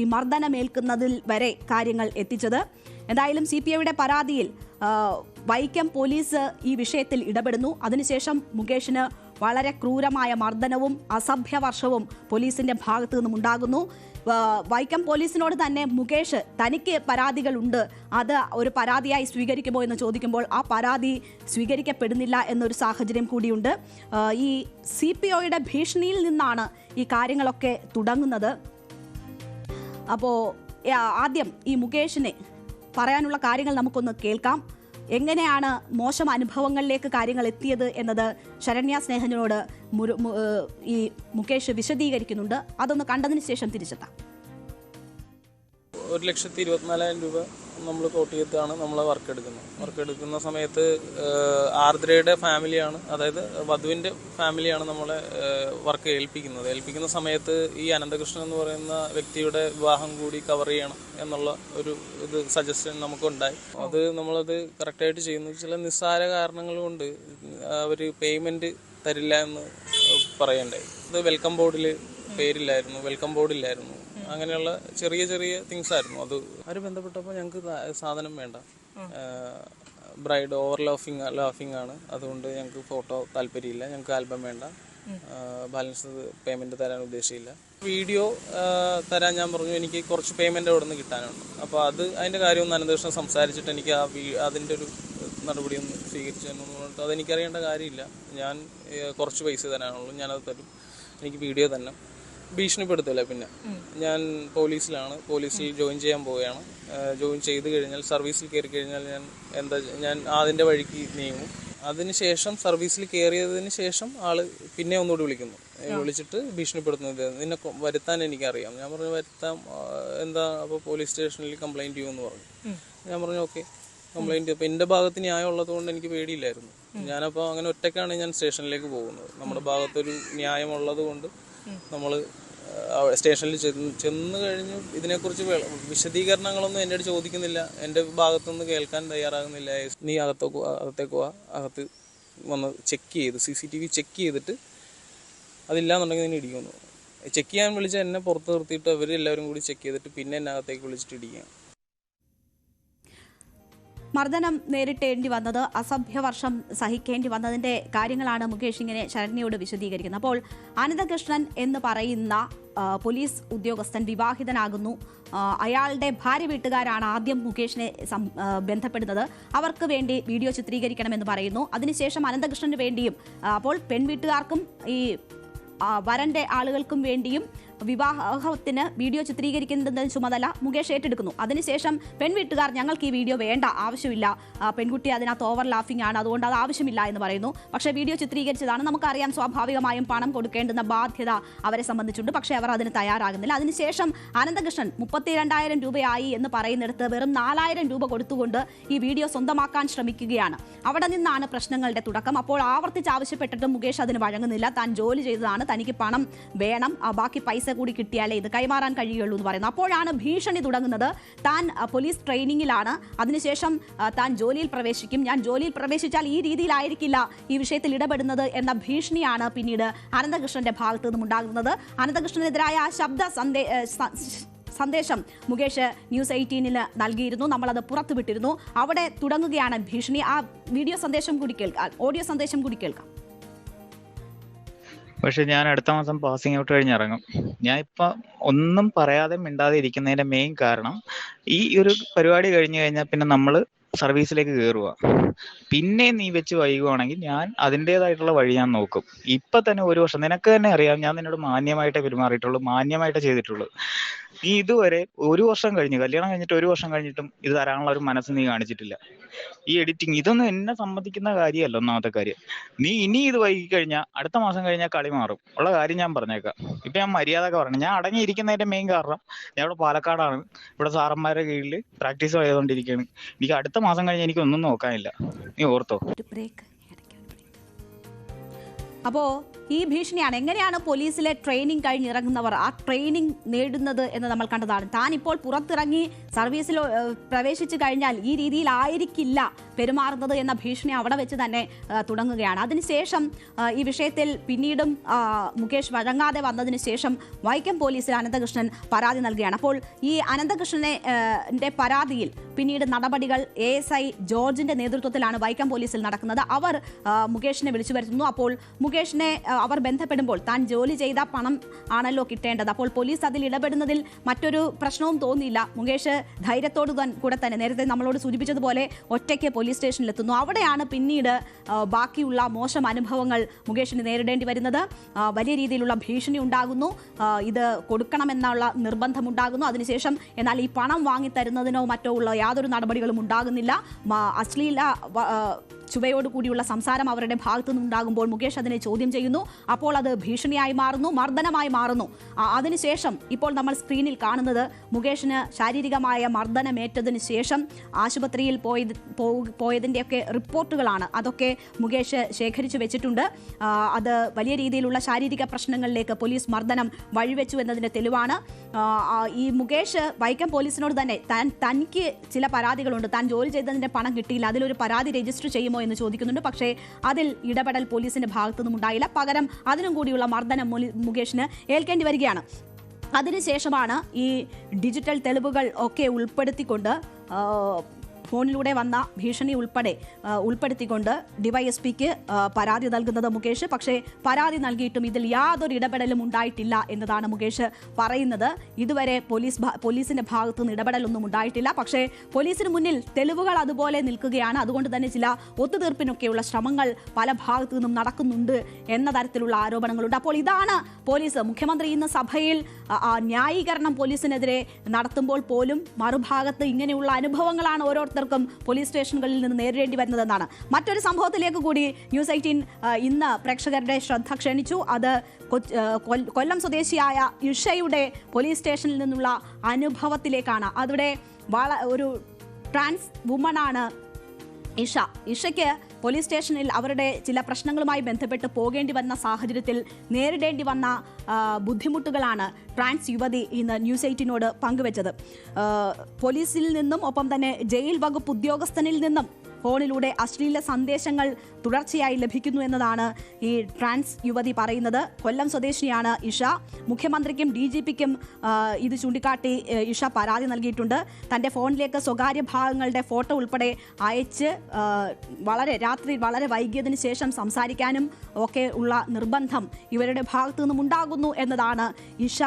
Speaker 1: ഈ മർദ്ദനമേൽക്കുന്നതിൽ വരെ കാര്യങ്ങൾ എത്തിച്ചത്. എന്തായാലും CPOയുടെ പരാതിയിൽ വൈക്കം പോലീസ് ഈ വിഷയത്തിൽ ഇടപെടുന്നു. അതിനുശേഷം മുകേഷിന് വളരെ ക്രൂരമായ മർദ്ദനവും അസഭ്യവർഷവും പോലീസിന്റെ ഭാഗത്തു നിന്നും ഉണ്ടാകുന്നു. വൈക്കം പോലീസിനോട് തന്നെ മുകേഷ് തനിക്ക് പരാതികളുണ്ട്, അത് ഒരു പരാതിയായി സ്വീകരിക്കുമോ എന്ന് ചോദിക്കുമ്പോൾ ആ പരാതി സ്വീകരിക്കപ്പെടുന്നില്ല എന്നൊരു സാഹചര്യം കൂടിയുണ്ട്. ഈ CPOയുടെ ഭീഷണിയിൽ നിന്നാണ് ഈ കാര്യങ്ങളൊക്കെ തുടങ്ങുന്നത്. അപ്പോൾ ആദ്യം ഈ മുകേഷിനെ പറയാനുള്ള കാര്യങ്ങൾ നമുക്കൊന്ന് കേൾക്കാം. എങ്ങനെയാണ് മോശം അനുഭവങ്ങളിലേക്ക് കാര്യങ്ങൾ എത്തിയത് എന്നത് ശരണ്യ സ്നേഹനോട് ഈ മുകേഷ് വിശദീകരിക്കുന്നുണ്ട്. അതൊന്ന് കണ്ടതിന് ശേഷം തിരിച്ചെത്താം.
Speaker 5: 1,24,000 രൂപ നമ്മൾ കോട്ടയത്താണ് നമ്മൾ വർക്ക് എടുക്കുന്ന സമയത്ത് ആർദ്രയുടെ ഫാമിലിയാണ്, അതായത് വധുവിൻ്റെ ഫാമിലിയാണ് നമ്മളെ വർക്ക് ഏൽപ്പിക്കുന്ന സമയത്ത് ഈ അനന്തകൃഷ്ണൻ എന്ന് പറയുന്ന വ്യക്തിയുടെ വിവാഹം കൂടി കവർ ചെയ്യണം എന്നുള്ള ഒരു സജഷൻ നമുക്കുണ്ടായി. നമ്മളത് കറക്റ്റായിട്ട് ചെയ്യുന്നു. ചില നിസ്സാര കാരണങ്ങൾ കൊണ്ട് അവർ പേയ്മെൻറ്റ് തരില്ല എന്ന് പറയണ്ടായി. അത് വെൽക്കം ബോർഡില്ലായിരുന്നു, അങ്ങനെയുള്ള ചെറിയ തിങ്സ് ആയിരുന്നു. അത് അവർ ബന്ധപ്പെട്ടപ്പോൾ ഞങ്ങൾക്ക് സാധനം വേണ്ട, ബ്രൈഡ് ഓവർ ലാഫിംഗ് ആണ്, അതുകൊണ്ട് ഞങ്ങൾക്ക് ഫോട്ടോ താല്പര്യമില്ല, ഞങ്ങൾക്ക് ആൽബം വേണ്ട, ബാലൻസ് പേയ്മെൻറ്റ് തരാൻ ഉദ്ദേശമില്ല. വീഡിയോ തരാൻ ഞാൻ പറഞ്ഞു, എനിക്ക് കുറച്ച് പേയ്മെൻറ്റ് അവിടെ നിന്ന് കിട്ടാനുണ്ട്. അപ്പോൾ അതിൻ്റെ കാര്യമൊന്നും അനന്തകൃഷ്ണൻ സംസാരിച്ചിട്ട് എനിക്ക് അതിൻ്റെ ഒരു നടപടി ഒന്ന് സ്വീകരിച്ചു എന്ന് പറഞ്ഞിട്ട് അതെനിക്കറിയേണ്ട കാര്യമില്ല, ഞാൻ കുറച്ച് പൈസ തരാനുള്ളൂ, ഞാനത് തരും, എനിക്ക് വീഡിയോ തന്നെ. ഭീഷണിപ്പെടുത്തില്ല. പിന്നെ ഞാൻ പോലീസിലാണ്, പോലീസിൽ ജോയിൻ ചെയ്യാൻ പോവുകയാണ്. ജോയിൻ ചെയ്ത് കഴിഞ്ഞാൽ സർവീസിൽ കയറി കഴിഞ്ഞാൽ ഞാൻ അതിൻ്റെ വഴിക്ക് നീങ്ങും. അതിനുശേഷം സർവീസിൽ കയറിയതിന് ശേഷം ആള് പിന്നെ ഒന്നുകൂടി വിളിച്ചിട്ട് ഭീഷണിപ്പെടുത്തുന്നത് നിന്നെ വരുത്താൻ എനിക്കറിയാം. ഞാൻ പറഞ്ഞു വരുത്താം, എന്താ അപ്പോൾ പോലീസ് സ്റ്റേഷനിൽ കംപ്ലൈൻറ്റ് ചെയ്യുമെന്ന് പറഞ്ഞു. ഞാൻ പറഞ്ഞു ഓക്കെ കംപ്ലൈൻറ്റ്. അപ്പോൾ എൻ്റെ ഭാഗത്ത് ന്യായം ഉള്ളത് കൊണ്ട് എനിക്ക് പേടിയില്ലായിരുന്നു. ഞാനപ്പോൾ അങ്ങനെ ഒറ്റയ്ക്കാണ് ഞാൻ സ്റ്റേഷനിലേക്ക് പോകുന്നത്. നമ്മുടെ ഭാഗത്തൊരു ന്യായമുള്ളത് കൊണ്ട് നമ്മൾ സ്റ്റേഷനിൽ ചെന്ന് കഴിഞ്ഞ് ഇതിനെക്കുറിച്ച് വിശദീകരണങ്ങളൊന്നും എൻ്റെ അടുത്ത് ചോദിക്കുന്നില്ല. എൻ്റെ ഭാഗത്തുനിന്ന് കേൾക്കാൻ തയ്യാറാകുന്നില്ല. നീ അകത്തേക്ക് പോവാ, അകത്ത് വന്ന് ചെക്ക് ചെയ്ത് CCTV ചെക്ക് ചെയ്തിട്ട് അതില്ലാന്നുണ്ടെങ്കിൽ നിന്നെ ഇടിക്കുന്നു. ചെക്ക് ചെയ്യാൻ വിളിച്ച എന്നെ പുറത്ത് നിർത്തിയിട്ട് അവരെല്ലാവരും കൂടി ചെക്ക് ചെയ്തിട്ട് പിന്നെ എന്നെ അകത്തേക്ക് വിളിച്ചിട്ട് ഇടിക്കുക.
Speaker 1: മർദ്ദനം നേരിട്ടേണ്ടി വന്നത്, അസഭ്യവർഷം സഹിക്കേണ്ടി വന്നതിന്റെ കാര്യങ്ങളാണ് മുകേഷ് ഇങ്ങനെ ശരണ്യയോട് വിശദീകരിക്കുന്നത്. അപ്പോൾ അനന്തകൃഷ്ണൻ എന്ന് പറയുന്ന പോലീസ് ഉദ്യോഗസ്ഥൻ വിവാഹിതനാകുന്നു. അയാളുടെ ഭാര്യ വീട്ടുകാരാണ് ആദ്യം മുകേഷിനെ ബന്ധപ്പെടുന്നത്. അവർക്ക് വേണ്ടി വീഡിയോ ചിത്രീകരിക്കണമെന്ന് പറയുന്നു. അതിനുശേഷം അനന്തകൃഷ്ണന് വേണ്ടിയും അപ്പോൾ പെൺവീട്ടുകാർക്കും ഈ വരന്റെ ആളുകൾക്കും വേണ്ടിയും വിവാഹത്തിന് വീഡിയോ ചിത്രീകരിക്കുന്നതിന്റെ ചുമതല മുകേഷ് ഏറ്റെടുക്കുന്നു. അതിനുശേഷം പെൺവീട്ടുകാർ ഞങ്ങൾക്ക് ഈ വീഡിയോ വേണ്ട, ആവശ്യമില്ല, പെൺകുട്ടി അതിനകത്ത് ഓവർ ലാഫിംഗ് ആണ്, അതുകൊണ്ട് അത് ആവശ്യമില്ല എന്ന് പറയുന്നു. പക്ഷേ വീഡിയോ ചിത്രീകരിച്ചതാണ്. നമുക്കറിയാം സ്വാഭാവികമായും പണം കൊടുക്കേണ്ടുന്ന ബാധ്യത അവരെ സംബന്ധിച്ചുണ്ട്. പക്ഷേ അവർ അതിന് തയ്യാറാകുന്നില്ല. അതിനുശേഷം അനന്തകൃഷ്ണൻ 32,000 രൂപയായി എന്ന് പറയുന്നിടത്ത് വെറും 4,000 രൂപ കൊടുത്തുകൊണ്ട് ഈ വീഡിയോ സ്വന്തമാക്കാൻ ശ്രമിക്കുകയാണ്. അവിടെ നിന്നാണ് പ്രശ്നങ്ങളുടെ തുടക്കം. അപ്പോൾ ആവർത്തിച്ച് ആവശ്യപ്പെട്ടിട്ടും മുകേഷ് അതിന് വഴങ്ങുന്നില്ല. താൻ ജോലി ചെയ്തതാണ്, തനിക്ക് പണം വേണം, ബാക്കി പൈസ കൂടി കിട്ടിയാലേ ഇത് കൈമാറാൻ കഴിയുള്ളൂ എന്ന് പറയുന്നു. അപ്പോഴാണ് ഭീഷണി തുടങ്ങുന്നത്. താൻ പോലീസ് ട്രെയിനിങ്ങിലാണ്, അതിനുശേഷം താൻ ജോലിയിൽ പ്രവേശിക്കും, ഞാൻ ജോലിയിൽ പ്രവേശിച്ചാൽ ഈ രീതിയിലായിരിക്കില്ല ഈ വിഷയത്തിൽ ഇടപെടുന്നത് എന്ന ഭീഷണിയാണ് പിന്നീട് അനന്തകൃഷ്ണന്റെ ഭാഗത്തു നിന്നും ഉണ്ടാകുന്നത്. അനന്തകൃഷ്ണനെതിരായ ശബ്ദ സന്ദേശം മുകേഷ് ന്യൂസ് 18 നൽകിയിരുന്നു. നമ്മളത് പുറത്തുവിട്ടിരുന്നു. അവിടെ തുടങ്ങുകയാണ് ഭീഷണി. ആ വീഡിയോ സന്ദേശം കൂടി കേൾക്കാം, ഓഡിയോ സന്ദേശം കൂടി കേൾക്കാം.
Speaker 6: പക്ഷെ ഞാൻ അടുത്ത മാസം പാസിംഗ് ഔട്ട് കഴിഞ്ഞിറങ്ങും. ഞാൻ ഇപ്പൊ ഒന്നും പറയാതെ മിണ്ടാതെ ഇരിക്കുന്നതിന്റെ മെയിൻ കാരണം ഈ ഒരു പരിപാടി കഴിഞ്ഞു കഴിഞ്ഞാൽ പിന്നെ നമ്മള് സർവീസിലേക്ക് കയറുക. പിന്നെ നീ വെച്ച് വൈകുവാണെങ്കിൽ ഞാൻ അതിൻ്റെതായിട്ടുള്ള വഴി ഞാൻ നോക്കും. ഇപ്പൊ തന്നെ 1 വർഷം നിനക്ക് തന്നെ അറിയാം, ഞാൻ നിന്നോട് മാന്യമായിട്ടേ പെരുമാറിയിട്ടുള്ളൂ, മാന്യമായിട്ടേ ചെയ്തിട്ടുള്ളൂ. നീ ഇതുവരെ 1 വർഷം കഴിഞ്ഞ്, കല്യാണം കഴിഞ്ഞിട്ട് 1 വർഷം കഴിഞ്ഞിട്ടും ഇത് തരാനുള്ള ഒരു മനസ്സ് നീ കാണിച്ചിട്ടില്ല. ഈ എഡിറ്റിംഗ് ഇതൊന്നും എന്നെ സമ്മതിക്കുന്ന കാര്യമല്ല. ഒന്നാമത്തെ കാര്യം, നീ ഇനി ഇത് വൈകി കഴിഞ്ഞാൽ അടുത്ത മാസം കഴിഞ്ഞാൽ കളി മാറും. ഉള്ള കാര്യം ഞാൻ പറഞ്ഞേക്കാം. ഇപ്പൊ ഞാൻ മര്യാദ പറഞ്ഞു. ഞാൻ അടങ്ങിയിരിക്കുന്നതിന്റെ മെയിൻ കാരണം ഞാൻ ഇവിടെ പാലക്കാടാണ്, ഇവിടെ സാറന്മാരുടെ കീഴിൽ പ്രാക്ടീസ് ചെയ്തുകൊണ്ടിരിക്കുകയാണ്. എനിക്ക് അടുത്ത മാസം കഴിഞ്ഞാൽ എനിക്കൊന്നും നോക്കാനില്ല. നീ ഓർത്തോ.
Speaker 1: അപ്പോൾ ഈ ഭീഷണിയാണ്. എങ്ങനെയാണ് പോലീസിലെ ട്രെയിനിങ് കഴിഞ്ഞിറങ്ങുന്നവർ ആ ട്രെയിനിങ് നേടുന്നത് എന്ന് നമ്മൾ കണ്ടതാണ്. താൻ ഇപ്പോൾ പുറത്തിറങ്ങി സർവീസിൽ പ്രവേശിച്ചു കഴിഞ്ഞാൽ ഈ രീതിയിലായിരിക്കില്ല പെരുമാറുന്നത് എന്ന ഭീഷണി അവിടെ വെച്ച് തന്നെ തുടങ്ങുകയാണ്. അതിനുശേഷം ഈ വിഷയത്തിൽ പിന്നീടും മുകേഷ് വഴങ്ങാതെ വന്നതിന് ശേഷം വൈക്കം പോലീസിൽ അനന്തകൃഷ്ണൻ പരാതി നൽകുകയാണ്. അപ്പോൾ ഈ അനന്തകൃഷ്ണന്റെ പരാതിയിൽ പിന്നീട് നടപടികൾ ASI ജോർജിന്റെ നേതൃത്വത്തിലാണ് വൈക്കം പോലീസിൽ നടക്കുന്നത്. അവർ മുകേഷിനെ വിളിച്ചു വരുത്തുന്നു. അപ്പോൾ മുകേഷിനെ അവർ ബന്ധപ്പെടുമ്പോൾ താൻ ജോലി ചെയ്ത പണം ആണല്ലോ കിട്ടേണ്ടത്. അപ്പോൾ പോലീസ് അതിൽ ഇടപെടുന്നതിൽ മറ്റൊരു പ്രശ്നവും തോന്നിയില്ല. മുകേഷ് ധൈര്യത്തോടു കൂടെ തന്നെ നേരത്തെ നമ്മളോട് സൂചിപ്പിച്ചതുപോലെ ഒറ്റയ്ക്ക് പോലീസ് സ്റ്റേഷനിലെത്തുന്നു. അവിടെയാണ് പിന്നീട് ബാക്കിയുള്ള മോശം അനുഭവങ്ങൾ മുകേഷിന് നേരിടേണ്ടി വരുന്നത്. വലിയ രീതിയിലുള്ള ഭീഷണി ഉണ്ടാകുന്നു, ഇത് കൊടുക്കണമെന്നുള്ള നിർബന്ധമുണ്ടാകുന്നു. അതിനുശേഷം എന്നാൽ ഈ പണം വാങ്ങിത്തരുന്നതിനോ മറ്റോ ഉള്ള യാതൊരു നടപടികളും ഉണ്ടാകുന്നില്ല. അശ്ലീല ചുവയോടുകൂടിയുള്ള സംസാരം അവരുടെ ഭാഗത്തു നിന്നുണ്ടാകുമ്പോൾ മുകേഷ് അതിനെ ചോദ്യം ചെയ്യുന്നു. അപ്പോൾ അത് ഭീഷണിയായി മാറുന്നു, മർദ്ദനമായി മാറുന്നു. അതിനുശേഷം ഇപ്പോൾ നമ്മൾ സ്ക്രീനിൽ കാണുന്നത് മുകേഷിന് ശാരീരികമായ മർദ്ദനമേറ്റതിന് ശേഷം ആശുപത്രിയിൽ പോയതിൻ്റെയൊക്കെ റിപ്പോർട്ടുകളാണ്. അതൊക്കെ മുകേഷ് ശേഖരിച്ചു വെച്ചിട്ടുണ്ട്. അത് വലിയ രീതിയിലുള്ള ശാരീരിക പ്രശ്നങ്ങളിലേക്ക് പോലീസ് മർദ്ദനം വഴിവെച്ചു എന്നതിൻ്റെ തെളിവാണ്. ഈ മുകേഷ് വൈക്കം പോലീസിനോട് തന്നെ തനിക്ക് ചില പരാതികളുണ്ട്, താൻ ജോലി ചെയ്തതിൻ്റെ പണം കിട്ടിയില്ല, അതിലൊരു പരാതി രജിസ്റ്റർ ചെയ്യുമോ എന്ന് ചോദിക്കുന്നുണ്ട്. പക്ഷേ അതിൽ ഇടപെടൽ പോലീസിന്റെ ഭാഗത്തു നിന്നും ഉണ്ടായില്ല. പകരം അതിനും കൂടിയുള്ള മർദ്ദനം മുകേഷിന് ഏൽക്കേണ്ടി വരികയാണ്. അതിനുശേഷമാണ് ഈ ഡിജിറ്റൽ തെളിവുകൾ ഒക്കെ ഉൾപ്പെടുത്തിക്കൊണ്ട് ഫോണിലൂടെ വന്ന ഭീഷണി ഉൾപ്പെടുത്തിക്കൊണ്ട് ഡിവൈഎസ്പിക്ക് പരാതി നൽകുന്നത് മുകേഷ്. പക്ഷേ പരാതി നൽകിയിട്ടും ഇതിൽ യാതൊരു ഇടപെടലും ഉണ്ടായിട്ടില്ല എന്നതാണ് മുകേഷ് പറയുന്നത്. ഇതുവരെ പോലീസിന്റെ ഭാഗത്തു നിന്ന് ഇടപെടലൊന്നും ഉണ്ടായിട്ടില്ല. പക്ഷേ പോലീസിന് മുന്നിൽ തെളിവുകൾ അതുപോലെ നിൽക്കുകയാണ്. അതുകൊണ്ട് തന്നെ ചില ഒത്തുതീർപ്പിനൊക്കെയുള്ള ശ്രമങ്ങൾ പല ഭാഗത്തു നിന്നും നടക്കുന്നുണ്ട് എന്ന തരത്തിലുള്ള ആരോപണങ്ങളുണ്ട്. അപ്പോൾ ഇതാണ് പോലീസ്. മുഖ്യമന്ത്രി ഇന്ന് സഭയിൽ ന്യായീകരണം പോലീസിനെതിരെ നടത്തുമ്പോൾ പോലും മറുഭാഗത്ത് ഇങ്ങനെയുള്ള അനുഭവങ്ങളാണ് ഓരോരുത്തർക്കും പോലീസ് സ്റ്റേഷനുകളിൽ നിന്ന് നേരിടേണ്ടി വരുന്നതെന്നാണ്. മറ്റൊരു സംഭവത്തിലേക്ക് കൂടി ന്യൂസ് 18 ഇന്ന് പ്രേക്ഷകരുടെ ശ്രദ്ധ ക്ഷണിച്ചു. അത് കൊല്ലം സ്വദേശിയായ ഇഷയുടെ പോലീസ് സ്റ്റേഷനിൽ നിന്നുള്ള അനുഭവത്തിലേക്കാണ്. അവിടെ ഒരു ട്രാൻസ് വുമണാണ് ഇഷയ്ക്ക് പോലീസ് സ്റ്റേഷനിൽ അവരുടെ ചില പ്രശ്നങ്ങളുമായി ബന്ധപ്പെട്ട് പോകേണ്ടി വന്ന സാഹചര്യത്തിൽ നേരിടേണ്ടി വന്ന ബുദ്ധിമുട്ടുകളാണ് ട്രാൻസ് യുവതി ഇന്ന് ന്യൂസ് 18നോട് പങ്കുവച്ചത്. പോലീസിൽ നിന്നും ഒപ്പം തന്നെ ജയിൽ വകുപ്പ് ഉദ്യോഗസ്ഥനിൽ നിന്നും ഫോണിലൂടെ അശ്ലീല സന്ദേശങ്ങൾ തുടർച്ചയായി ലഭിക്കുന്നു എന്നതാണ് ഈ ട്രാൻസ് യുവതി പറയുന്നത്. കൊല്ലം സ്വദേശിനിയാണ് ഇഷ. മുഖ്യമന്ത്രിക്കും DGPക്കും ഇത് ചൂണ്ടിക്കാട്ടി ഇഷ പരാതി നൽകിയിട്ടുണ്ട്. തൻ്റെ ഫോണിലേക്ക് സ്വകാര്യ ഭാഗങ്ങളുടെ ഫോട്ടോ ഉൾപ്പെടെ അയച്ച് രാത്രി വളരെ വൈകിയതിനു ശേഷം സംസാരിക്കാനും ഒക്കെ ഉള്ള നിർബന്ധം ഇവരുടെ ഭാഗത്തു നിന്നും ഉണ്ടാകുന്നു എന്നതാണ് ഇഷ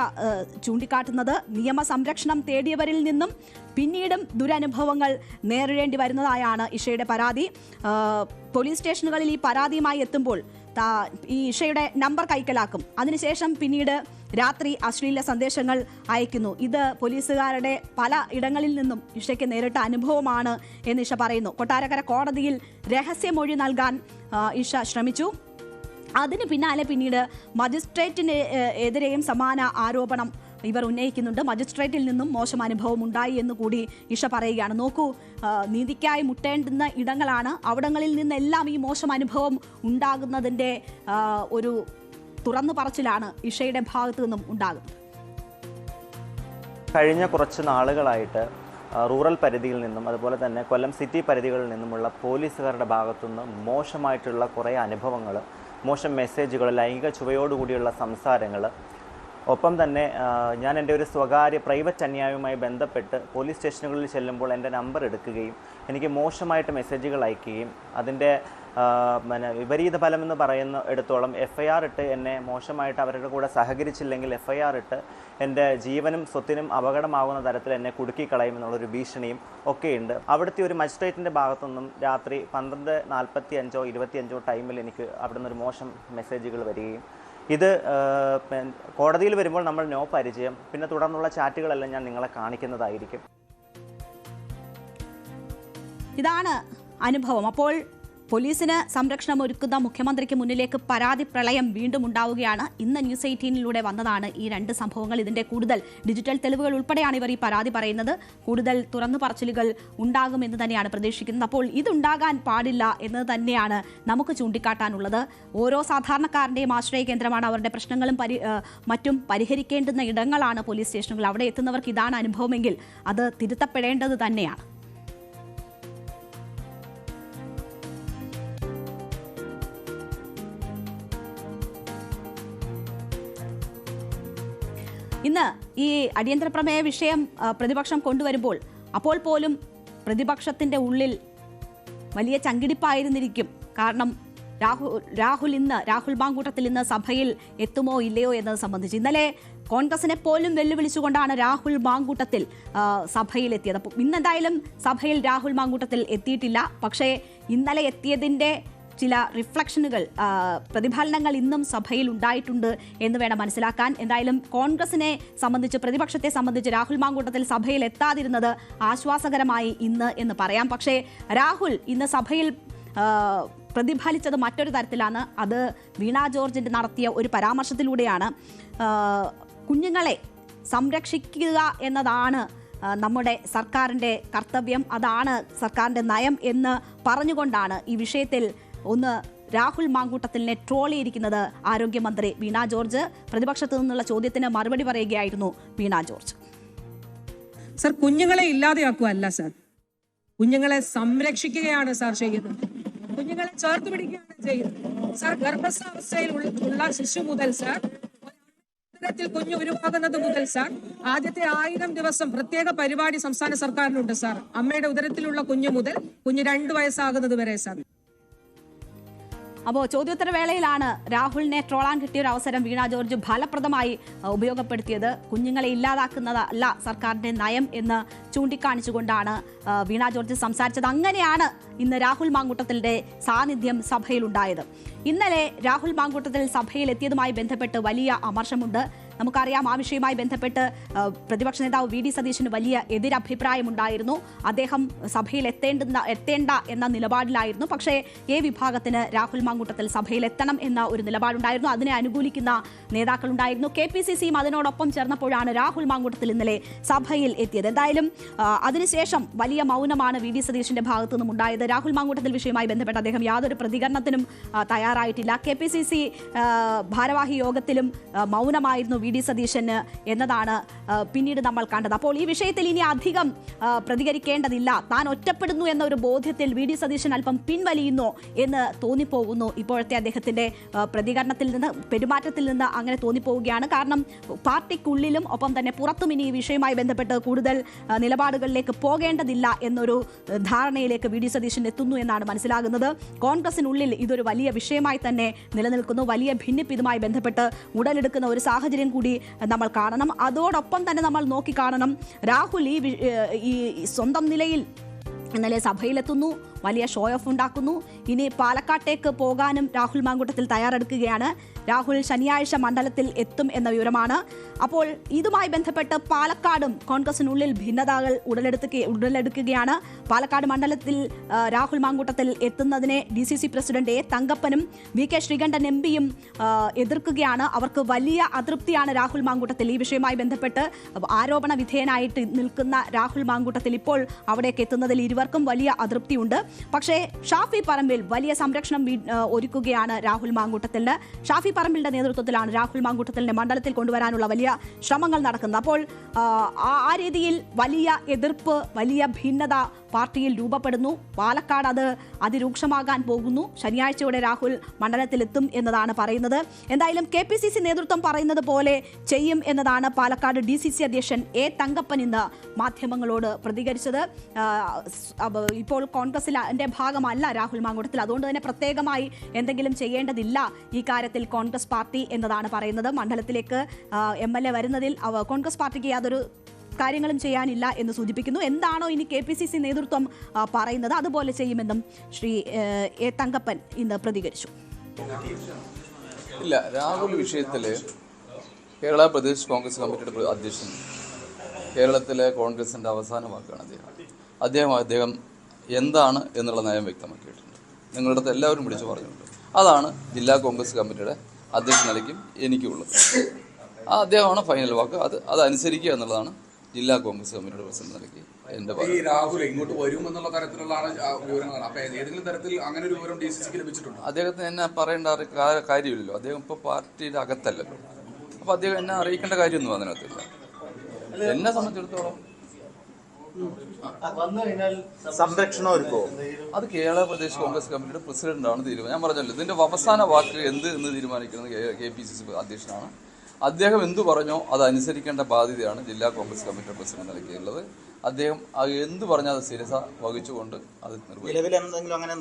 Speaker 1: ചൂണ്ടിക്കാട്ടുന്നത്. നിയമസംരക്ഷണം തേടിയവരിൽ നിന്നും പിന്നീടും ദുരനുഭവങ്ങൾ നേരിടേണ്ടി വരുന്നതായാണ് ഇഷയുടെ പരാതി. പോലീസ് സ്റ്റേഷനുകളിൽ ഈ പരാതിയുമായി എത്തുമ്പോൾ ഈ ഇഷയുടെ നമ്പർ കൈക്കലാക്കും. അതിനുശേഷം പിന്നീട് രാത്രി അശ്ലീല സന്ദേശങ്ങൾ അയക്കുന്നു. ഇത് പോലീസുകാരുടെ പല ഇടങ്ങളിൽ നിന്നും ഇഷയ്ക്ക് നേരിട്ട അനുഭവമാണ് എന്ന് ഇഷ പറയുന്നു. കൊട്ടാരക്കര കോടതിയിൽ രഹസ്യമൊഴി നൽകാൻ ഇഷ ശ്രമിച്ചു. അതിന് പിന്നീട് മജിസ്ട്രേറ്റിന് എതിരെയും സമാന ആരോപണം ഇവർ ഉന്നയിക്കുന്നുണ്ട്. മജിസ്ട്രേറ്റിൽ നിന്നും മോശം അനുഭവം ഉണ്ടായി എന്ന് കൂടി ഇഷ പറയുകയാണ്. നോക്കൂ, നീതിക്കായി മുട്ടേണ്ടുന്ന ഇടങ്ങളാണ്. അവിടങ്ങളിൽ നിന്നെല്ലാം ഈ മോശം അനുഭവം ഉണ്ടാകുന്നതിൻ്റെ ഒരു തുറന്നു പറച്ചിലാണ് ഇഷയുടെ ഭാഗത്തു നിന്നും ഉണ്ടാകുന്നത്.
Speaker 7: കഴിഞ്ഞ കുറച്ച് നാളുകളായിട്ട് റൂറൽ പരിധിയിൽ നിന്നും അതുപോലെ തന്നെ കൊല്ലം സിറ്റി പരിധികളിൽ നിന്നുമുള്ള പോലീസുകാരുടെ ഭാഗത്തുനിന്ന് മോശമായിട്ടുള്ള കുറേ അനുഭവങ്ങൾ, മോശം മെസ്സേജുകൾ, ലൈംഗിക ചുവയോടുകൂടിയുള്ള സംസാരങ്ങൾ, ഒപ്പം തന്നെ ഞാൻ എൻ്റെ ഒരു സ്വകാര്യ പ്രൈവറ്റ് അന്യായവുമായി ബന്ധപ്പെട്ട് പോലീസ് സ്റ്റേഷനുകളിൽ ചെല്ലുമ്പോൾ എൻ്റെ നമ്പർ എടുക്കുകയും എനിക്ക് മോശമായിട്ട് മെസ്സേജുകൾ അയക്കുകയും അതിൻ്റെ വിപരീത ഫലമെന്ന് പറയുന്ന എടുത്തോളം FIR ഇട്ട് എന്നെ മോശമായിട്ട് അവരുടെ കൂടെ സഹകരിച്ചില്ലെങ്കിൽ FIR ഇട്ട് എൻ്റെ ജീവനും സ്വത്തിനും അപകടമാകുന്ന തരത്തിൽ എന്നെ കുടുക്കിക്കളയുമെന്നുള്ളൊരു ഭീഷണിയും ഒക്കെയുണ്ട്. അവിടുത്തെ ഒരു മജിസ്ട്രേറ്റിൻ്റെ ഭാഗത്തുനിന്നും രാത്രി 12:45 25 ടൈമിൽ എനിക്ക് അവിടെ നിന്നൊരു മോശം മെസ്സേജുകൾ വരികയും ഇത് കോടതിയിൽ വരുമ്പോൾ നമ്മൾ നോ പരിചയം, പിന്നെ തുടർന്നുള്ള ചാറ്റുകളെല്ലാം ഞാൻ നിങ്ങളെ കാണിക്കുന്നതായിരിക്കും.
Speaker 1: ഇതാണ് അനുഭവം. അപ്പോൾ പോലീസിന് സംരക്ഷണം ഒരുക്കുന്ന മുഖ്യമന്ത്രിക്ക് മുന്നിലേക്ക് പരാതി പ്രളയം വീണ്ടും ഉണ്ടാവുകയാണ്. ഇന്ന് ന്യൂസ് 18 വന്നതാണ് ഈ രണ്ട് സംഭവങ്ങൾ. ഇതിന്റെ കൂടുതൽ ഡിജിറ്റൽ തെളിവുകൾ ഉൾപ്പെടെയാണ് ഇവർ ഈ പരാതി പറയുന്നത്. കൂടുതൽ തുറന്നു പറച്ചിലുകൾ ഉണ്ടാകുമെന്ന് തന്നെയാണ് പ്രതീക്ഷിക്കുന്നത്. അപ്പോൾ ഇതുണ്ടാകാൻ പാടില്ല എന്ന് തന്നെയാണ് നമുക്ക് ചൂണ്ടിക്കാട്ടാനുള്ളത്. ഓരോ സാധാരണക്കാരൻ്റെയും ആശ്രയ കേന്ദ്രമാണ്. അവരുടെ പ്രശ്നങ്ങളും മറ്റും പരിഹരിക്കേണ്ടുന്ന ഇടങ്ങളാണ് പോലീസ് സ്റ്റേഷനുകൾ. അവിടെ എത്തുന്നവർക്ക് ഇതാണ് അനുഭവമെങ്കിൽ അത് തിരുത്തപ്പെടേണ്ടത് തന്നെയാണ്. ഇന്ന് ഈ അടിയന്തര പ്രമേയ വിഷയം പ്രതിപക്ഷം കൊണ്ടുവരുമ്പോൾ അപ്പോൾ പോലും പ്രതിപക്ഷത്തിൻ്റെ ഉള്ളിൽ വലിയ ചങ്കിടിപ്പായിരുന്നിരിക്കും. കാരണം രാഹുൽ മാങ്കൂട്ടത്തിൽ ഇന്ന് സഭയിൽ എത്തുമോ ഇല്ലയോ എന്നത് സംബന്ധിച്ച് ഇന്നലെ കോൺഗ്രസിനെ പോലും വെല്ലുവിളിച്ചുകൊണ്ടാണ് രാഹുൽ മാങ്കൂട്ടത്തിൽ സഭയിലെത്തിയത്. അപ്പോൾ ഇന്നെന്തായാലും സഭയിൽ രാഹുൽ മാങ്കൂട്ടത്തിൽ എത്തിയിട്ടില്ല. പക്ഷേ ഇന്നലെ എത്തിയതിൻ്റെ ചില റിഫ്ലക്ഷനുകൾ, പ്രതിഫലനങ്ങൾ ഇന്നും സഭയിൽ ഉണ്ടായിട്ടുണ്ട് എന്ന് വേണം മനസ്സിലാക്കാൻ. എന്തായാലും കോൺഗ്രസിനെ സംബന്ധിച്ച്, പ്രതിപക്ഷത്തെ സംബന്ധിച്ച് രാഹുൽ മാങ്കൂട്ടത്തിൽ സഭയിൽ എത്താതിരുന്നത് ആശ്വാസകരമായി ഇന്ന് എന്ന് പറയാം. പക്ഷേ രാഹുൽ ഇന്ന് സഭയിൽ പ്രതിഫലിച്ചത് മറ്റൊരു തരത്തിലാണ്. അത് വീണ ജോർജിന്റെ നടത്തിയ ഒരു പരാമർശത്തിലൂടെയാണ്. കുഞ്ഞുങ്ങളെ സംരക്ഷിക്കുക എന്നതാണ് നമ്മുടെ സർക്കാരിൻ്റെ കർത്തവ്യം, അതാണ് സർക്കാരിൻ്റെ നയം എന്ന് പറഞ്ഞുകൊണ്ടാണ് ഈ വിഷയത്തിൽ ഒന്ന് രാഹുൽ മാങ്കൂട്ടത്തിലിനെ ട്രോൾ ചെയ്തിരിക്കുന്നത് ആരോഗ്യമന്ത്രി വീണ ജോർജ്. പ്രതിപക്ഷത്തു നിന്നുള്ള ചോദ്യത്തിന് മറുപടി പറയുകയായിരുന്നു വീണ ജോർജ്.
Speaker 8: സർ, കുഞ്ഞുങ്ങളെ ഇല്ലാതെയാക്കുകയല്ല സർ, കുഞ്ഞുങ്ങളെ സംരക്ഷിക്കുകയാണ് സാർ ചെയ്യുന്നത്. കുഞ്ഞുങ്ങളെ ചേർത്ത് പിടിക്കുകയാണ് ചെയ്യുന്നത്. സാർ, ഗർഭാവസ്ഥയിൽ ഉള്ള ശിശു മുതൽ സാർ ഉദരത്തിൽ കുഞ്ഞ് ഉരുവാകുന്നത് മുതൽ സാർ ആദ്യത്തെ 1000 ദിവസം പ്രത്യേക പരിപാടി സംസ്ഥാന സർക്കാരിനുണ്ട് സാർ. അമ്മയുടെ ഉദരത്തിലുള്ള കുഞ്ഞു മുതൽ കുഞ്ഞ് 2 വയസ്സാകുന്നത് വരെ സാർ.
Speaker 1: അപ്പോൾ ചോദ്യോത്തര വേളയിലാണ് രാഹുലിനെ ട്രോളാൻ കിട്ടിയ ഒരു അവസരം വീണ ജോർജ് ഫലപ്രദമായി ഉപയോഗപ്പെടുത്തിയത്. കുഞ്ഞുങ്ങളെ ഇല്ലാതാക്കുന്നതല്ല സർക്കാരിന്റെ നയം എന്ന് ചൂണ്ടിക്കാണിച്ചുകൊണ്ടാണ് വീണ ജോർജ് സംസാരിച്ചത്. അങ്ങനെയാണ് ഇന്ന് രാഹുൽ മാങ്കൂട്ടത്തിലിന്റെ സാന്നിധ്യം സഭയിലുണ്ടായത്. ഇന്നലെ രാഹുൽ മാങ്കൂട്ടത്തിൽ സഭയിൽ എത്തിയതുമായി ബന്ധപ്പെട്ട് വലിയ അമർഷമുണ്ട്. നമുക്കറിയാം, ആ വിഷയവുമായി ബന്ധപ്പെട്ട് പ്രതിപക്ഷ നേതാവ് വി ഡി സതീശന് വലിയ എതിരഭിപ്രായമുണ്ടായിരുന്നു. അദ്ദേഹം സഭയിൽ എത്തേണ്ട എന്ന നിലപാടിലായിരുന്നു. പക്ഷേ എ വിഭാഗത്തിന് രാഹുൽ മാങ്കൂട്ടത്തിൽ സഭയിൽ എത്തണം എന്ന ഒരു നിലപാടുണ്ടായിരുന്നു. അതിനെ അനുകൂലിക്കുന്ന നേതാക്കളുണ്ടായിരുന്നു. KPCCയും അതിനോടൊപ്പം ചേർന്നപ്പോഴാണ് രാഹുൽ മാങ്കൂട്ടത്തിൽ ഇന്നലെ സഭയിൽ എത്തിയത്. എന്തായാലും അതിനുശേഷം വലിയ മൗനമാണ് വി ഡി സതീശന്റെ ഭാഗത്തു നിന്നും ഉണ്ടായത്. രാഹുൽ മാങ്കൂട്ടത്തിൽ വിഷയവുമായി ബന്ധപ്പെട്ട് അദ്ദേഹം യാതൊരു പ്രതികരണത്തിനും തയ്യാറായിട്ടില്ല. KPCC ഭാരവാഹി യോഗത്തിലും മൗനമായിരുന്നു വി ഡി സതീശന് എന്നതാണ് പിന്നീട് നമ്മൾ കണ്ടത്. അപ്പോൾ ഈ വിഷയത്തിൽ ഇനി അധികം പ്രതികരിക്കേണ്ടതില്ല, താൻ ഒറ്റപ്പെടുന്നു എന്ന ഒരു ബോധ്യത്തിൽ വി ഡി സതീശൻ അല്പം പിൻവലിയുന്നു എന്ന് തോന്നിപ്പോകുന്നു. ഇപ്പോഴത്തെ അദ്ദേഹത്തിന്റെ പ്രതികരണത്തിൽ നിന്ന്, പെരുമാറ്റത്തിൽ നിന്ന് അങ്ങനെ തോന്നിപ്പോവുകയാണ്. കാരണം പാർട്ടിക്കുള്ളിലും ഒപ്പം തന്നെ പുറത്തും ഇനി ഈ വിഷയവുമായി ബന്ധപ്പെട്ട് കൂടുതൽ നിലപാടുകളിലേക്ക് പോകേണ്ടതില്ല എന്നൊരു ധാരണയിലേക്ക് വി ഡി സതീശൻ എത്തുന്നു എന്നാണ് മനസ്സിലാകുന്നത്. കോൺഗ്രസിനുള്ളിൽ ഇതൊരു വലിയ വിഷയമായി തന്നെ നിലനിൽക്കുന്നു. വലിയ ഭിന്നിപ്പ് ഇതുമായി ബന്ധപ്പെട്ട് ഉടലെടുക്കുന്ന ഒരു സാഹചര്യം കൂടി നമ്മൾ കാണണം. അതോടൊപ്പം തന്നെ നമ്മൾ നോക്കിക്കാണണം, രാഹുൽ ഈ സ്വന്തം നിലയിൽ ഇന്നലെ സഭയിലെത്തുന്നു, വലിയ ഷോ ഓഫ് ഉണ്ടാക്കുന്നു. ഇനി പാലക്കാട്ടേക്ക് പോകാനും രാഹുൽ മാങ്കൂട്ടത്തിൽ തയ്യാറെടുക്കുകയാണ്. രാഹുൽ ശനിയാഴ്ച മണ്ഡലത്തിൽ എത്തും എന്ന വിവരമാണ്. അപ്പോൾ ഇതുമായി ബന്ധപ്പെട്ട് പാലക്കാടും കോൺഗ്രസിനുള്ളിൽ ഭിന്നതകൾ ഉടലെടുക്കുകയാണ്. പാലക്കാട് മണ്ഡലത്തിൽ രാഹുൽ മാങ്കൂട്ടത്തിൽ എത്തുന്നതിനെ DCC പ്രസിഡന്റ് A തങ്കപ്പനും VK ശ്രീകണ്ഠൻ MPയും എതിർക്കുകയാണ്. അവർക്ക് വലിയ അതൃപ്തിയാണ് രാഹുൽ മാങ്കൂട്ടത്തിൽ. ഈ വിഷയവുമായി ബന്ധപ്പെട്ട് ആരോപണ വിധേയനായിട്ട് നിൽക്കുന്ന രാഹുൽ മാങ്കൂട്ടത്തിൽ ഇപ്പോൾ അവിടേക്ക് എത്തുന്നതിൽ ഇരുവർക്കും വലിയ അതൃപ്തിയുണ്ട്. പക്ഷേ ഷാഫി പറമ്പിൽ വലിയ സംരക്ഷണം ഒരുക്കുകയാണ് രാഹുൽ മാങ്കൂട്ടത്തിന്. ഷാഫി പറമ്പിലിന്റെ നേതൃത്വത്തിലാണ് രാഹുൽ മാങ്കൂട്ടത്തിലിനെ മണ്ഡലത്തിൽ കൊണ്ടുവരാനുള്ള വലിയ ശ്രമങ്ങൾ നടക്കുന്നത്. അപ്പോൾ ആ രീതിയിൽ വലിയ എതിർപ്പ്, വലിയ ഭിന്നത പാർട്ടിയിൽ രൂപപ്പെടുന്നു. പാലക്കാട് അത് അതിരൂക്ഷമാകാൻ പോകുന്നു. ശനിയാഴ്ചയോടെ രാഹുൽ മണ്ഡലത്തിലെത്തും എന്നതാണ് പറയുന്നത്. എന്തായാലും KPCC നേതൃത്വം പറയുന്നത് പോലെ ചെയ്യും എന്നതാണ് പാലക്കാട് DCC അധ്യക്ഷൻ A തങ്കപ്പൻ ഇന്ന് മാധ്യമങ്ങളോട് പ്രതികരിച്ചത്. ഇപ്പോൾ കോൺഗ്രസിന്റെ ഭാഗമല്ല രാഹുൽ മാങ്കൂട്ടത്തിൽ, അതുകൊണ്ട് തന്നെ പ്രത്യേകമായി എന്തെങ്കിലും ചെയ്യേണ്ടതില്ല ഈ കാര്യത്തിൽ കോൺഗ്രസ് പാർട്ടി എന്നതാണ് പറയുന്നത്. മണ്ഡലത്തിലേക്ക് MLA വരുന്നതിൽ കോൺഗ്രസ് പാർട്ടിക്ക് യാതൊരു കാര്യങ്ങളും ചെയ്യാനില്ല എന്ന് സൂചിപ്പിക്കുന്നു. എന്താണോ ഇനി KPCC നേതൃത്വം പറയുന്നത് അതുപോലെ ചെയ്യുമെന്നും ശ്രീ A തങ്കപ്പൻ ഇന്ന് പ്രതികരിച്ചു.
Speaker 9: ഇല്ല, രാഹുൽ വിഷയത്തിൽ കേരള പ്രദേശ് കോൺഗ്രസ് കമ്മിറ്റിയുടെ അധ്യക്ഷൻ, കേരളത്തിലെ കോൺഗ്രസിൻ്റെ അവസാന വാക്കാണ് അദ്ദേഹം എന്താണ് എന്നുള്ള നയം വ്യക്തമാക്കിയിട്ടുണ്ട്. നിങ്ങളുടെ അടുത്ത് എല്ലാവരും വിളിച്ചു പറഞ്ഞിട്ടുണ്ട്. അതാണ് ജില്ലാ കോൺഗ്രസ് കമ്മിറ്റിയുടെ അധ്യക്ഷ നിലയ്ക്കും എനിക്കുള്ളത്. അദ്ദേഹമാണ് ഫൈനൽ വാക്ക്. അതനുസരിക്കുക എന്നുള്ളതാണ് ജില്ലാ കോൺഗ്രസ് കമ്മിറ്റിയുടെ പ്രസിഡന്റ് നിലയ്ക്ക് എന്റെ
Speaker 10: രാഹുൽ ഇങ്ങോട്ട് വരുമെന്നുള്ള തരത്തിലുള്ള വിവരങ്ങളാണ്. അപ്പൊ ഏതെങ്കിലും തരത്തിൽ അങ്ങനെ ഒരു വിവരം DCCക്ക് ലഭിച്ചിട്ടുണ്ട്?
Speaker 9: അദ്ദേഹത്തിന് എന്നെ പറയേണ്ട കാര്യമില്ലല്ലോ. അദ്ദേഹം ഇപ്പോൾ പാർട്ടിയുടെ അകത്തല്ലല്ലോ. അപ്പൊ അദ്ദേഹം എന്നെ അറിയിക്കേണ്ട കാര്യമൊന്നും അതിനകത്തില്ല. എന്നെ സംബന്ധിച്ചിടത്തോളം
Speaker 6: സംരക്ഷണം ഒരുക്കോ
Speaker 9: അത് കേരള പ്രദേശ് കോൺഗ്രസ് കമ്മിറ്റിയുടെ പ്രസിഡന്റാണ് തീരുമാനം. ഞാൻ പറഞ്ഞല്ലോ, ഇതിന്റെ അവസാന വാക്ക് എന്ത് എന്ന് തീരുമാനിക്കുന്നത് KPCC അധ്യക്ഷനാണ്. അദ്ദേഹം എന്തു പറഞ്ഞോ അതനുസരിക്കേണ്ട ബാധ്യതയാണ് ജില്ലാ കോൺഗ്രസ് കമ്മിറ്റിയുടെ പ്രസിഡന്റ് നിലയ്ക്കുള്ളത്. അദ്ദേഹം എന്ത് പറഞ്ഞാൽ അത് ശിരസ വഹിച്ചുകൊണ്ട് അത്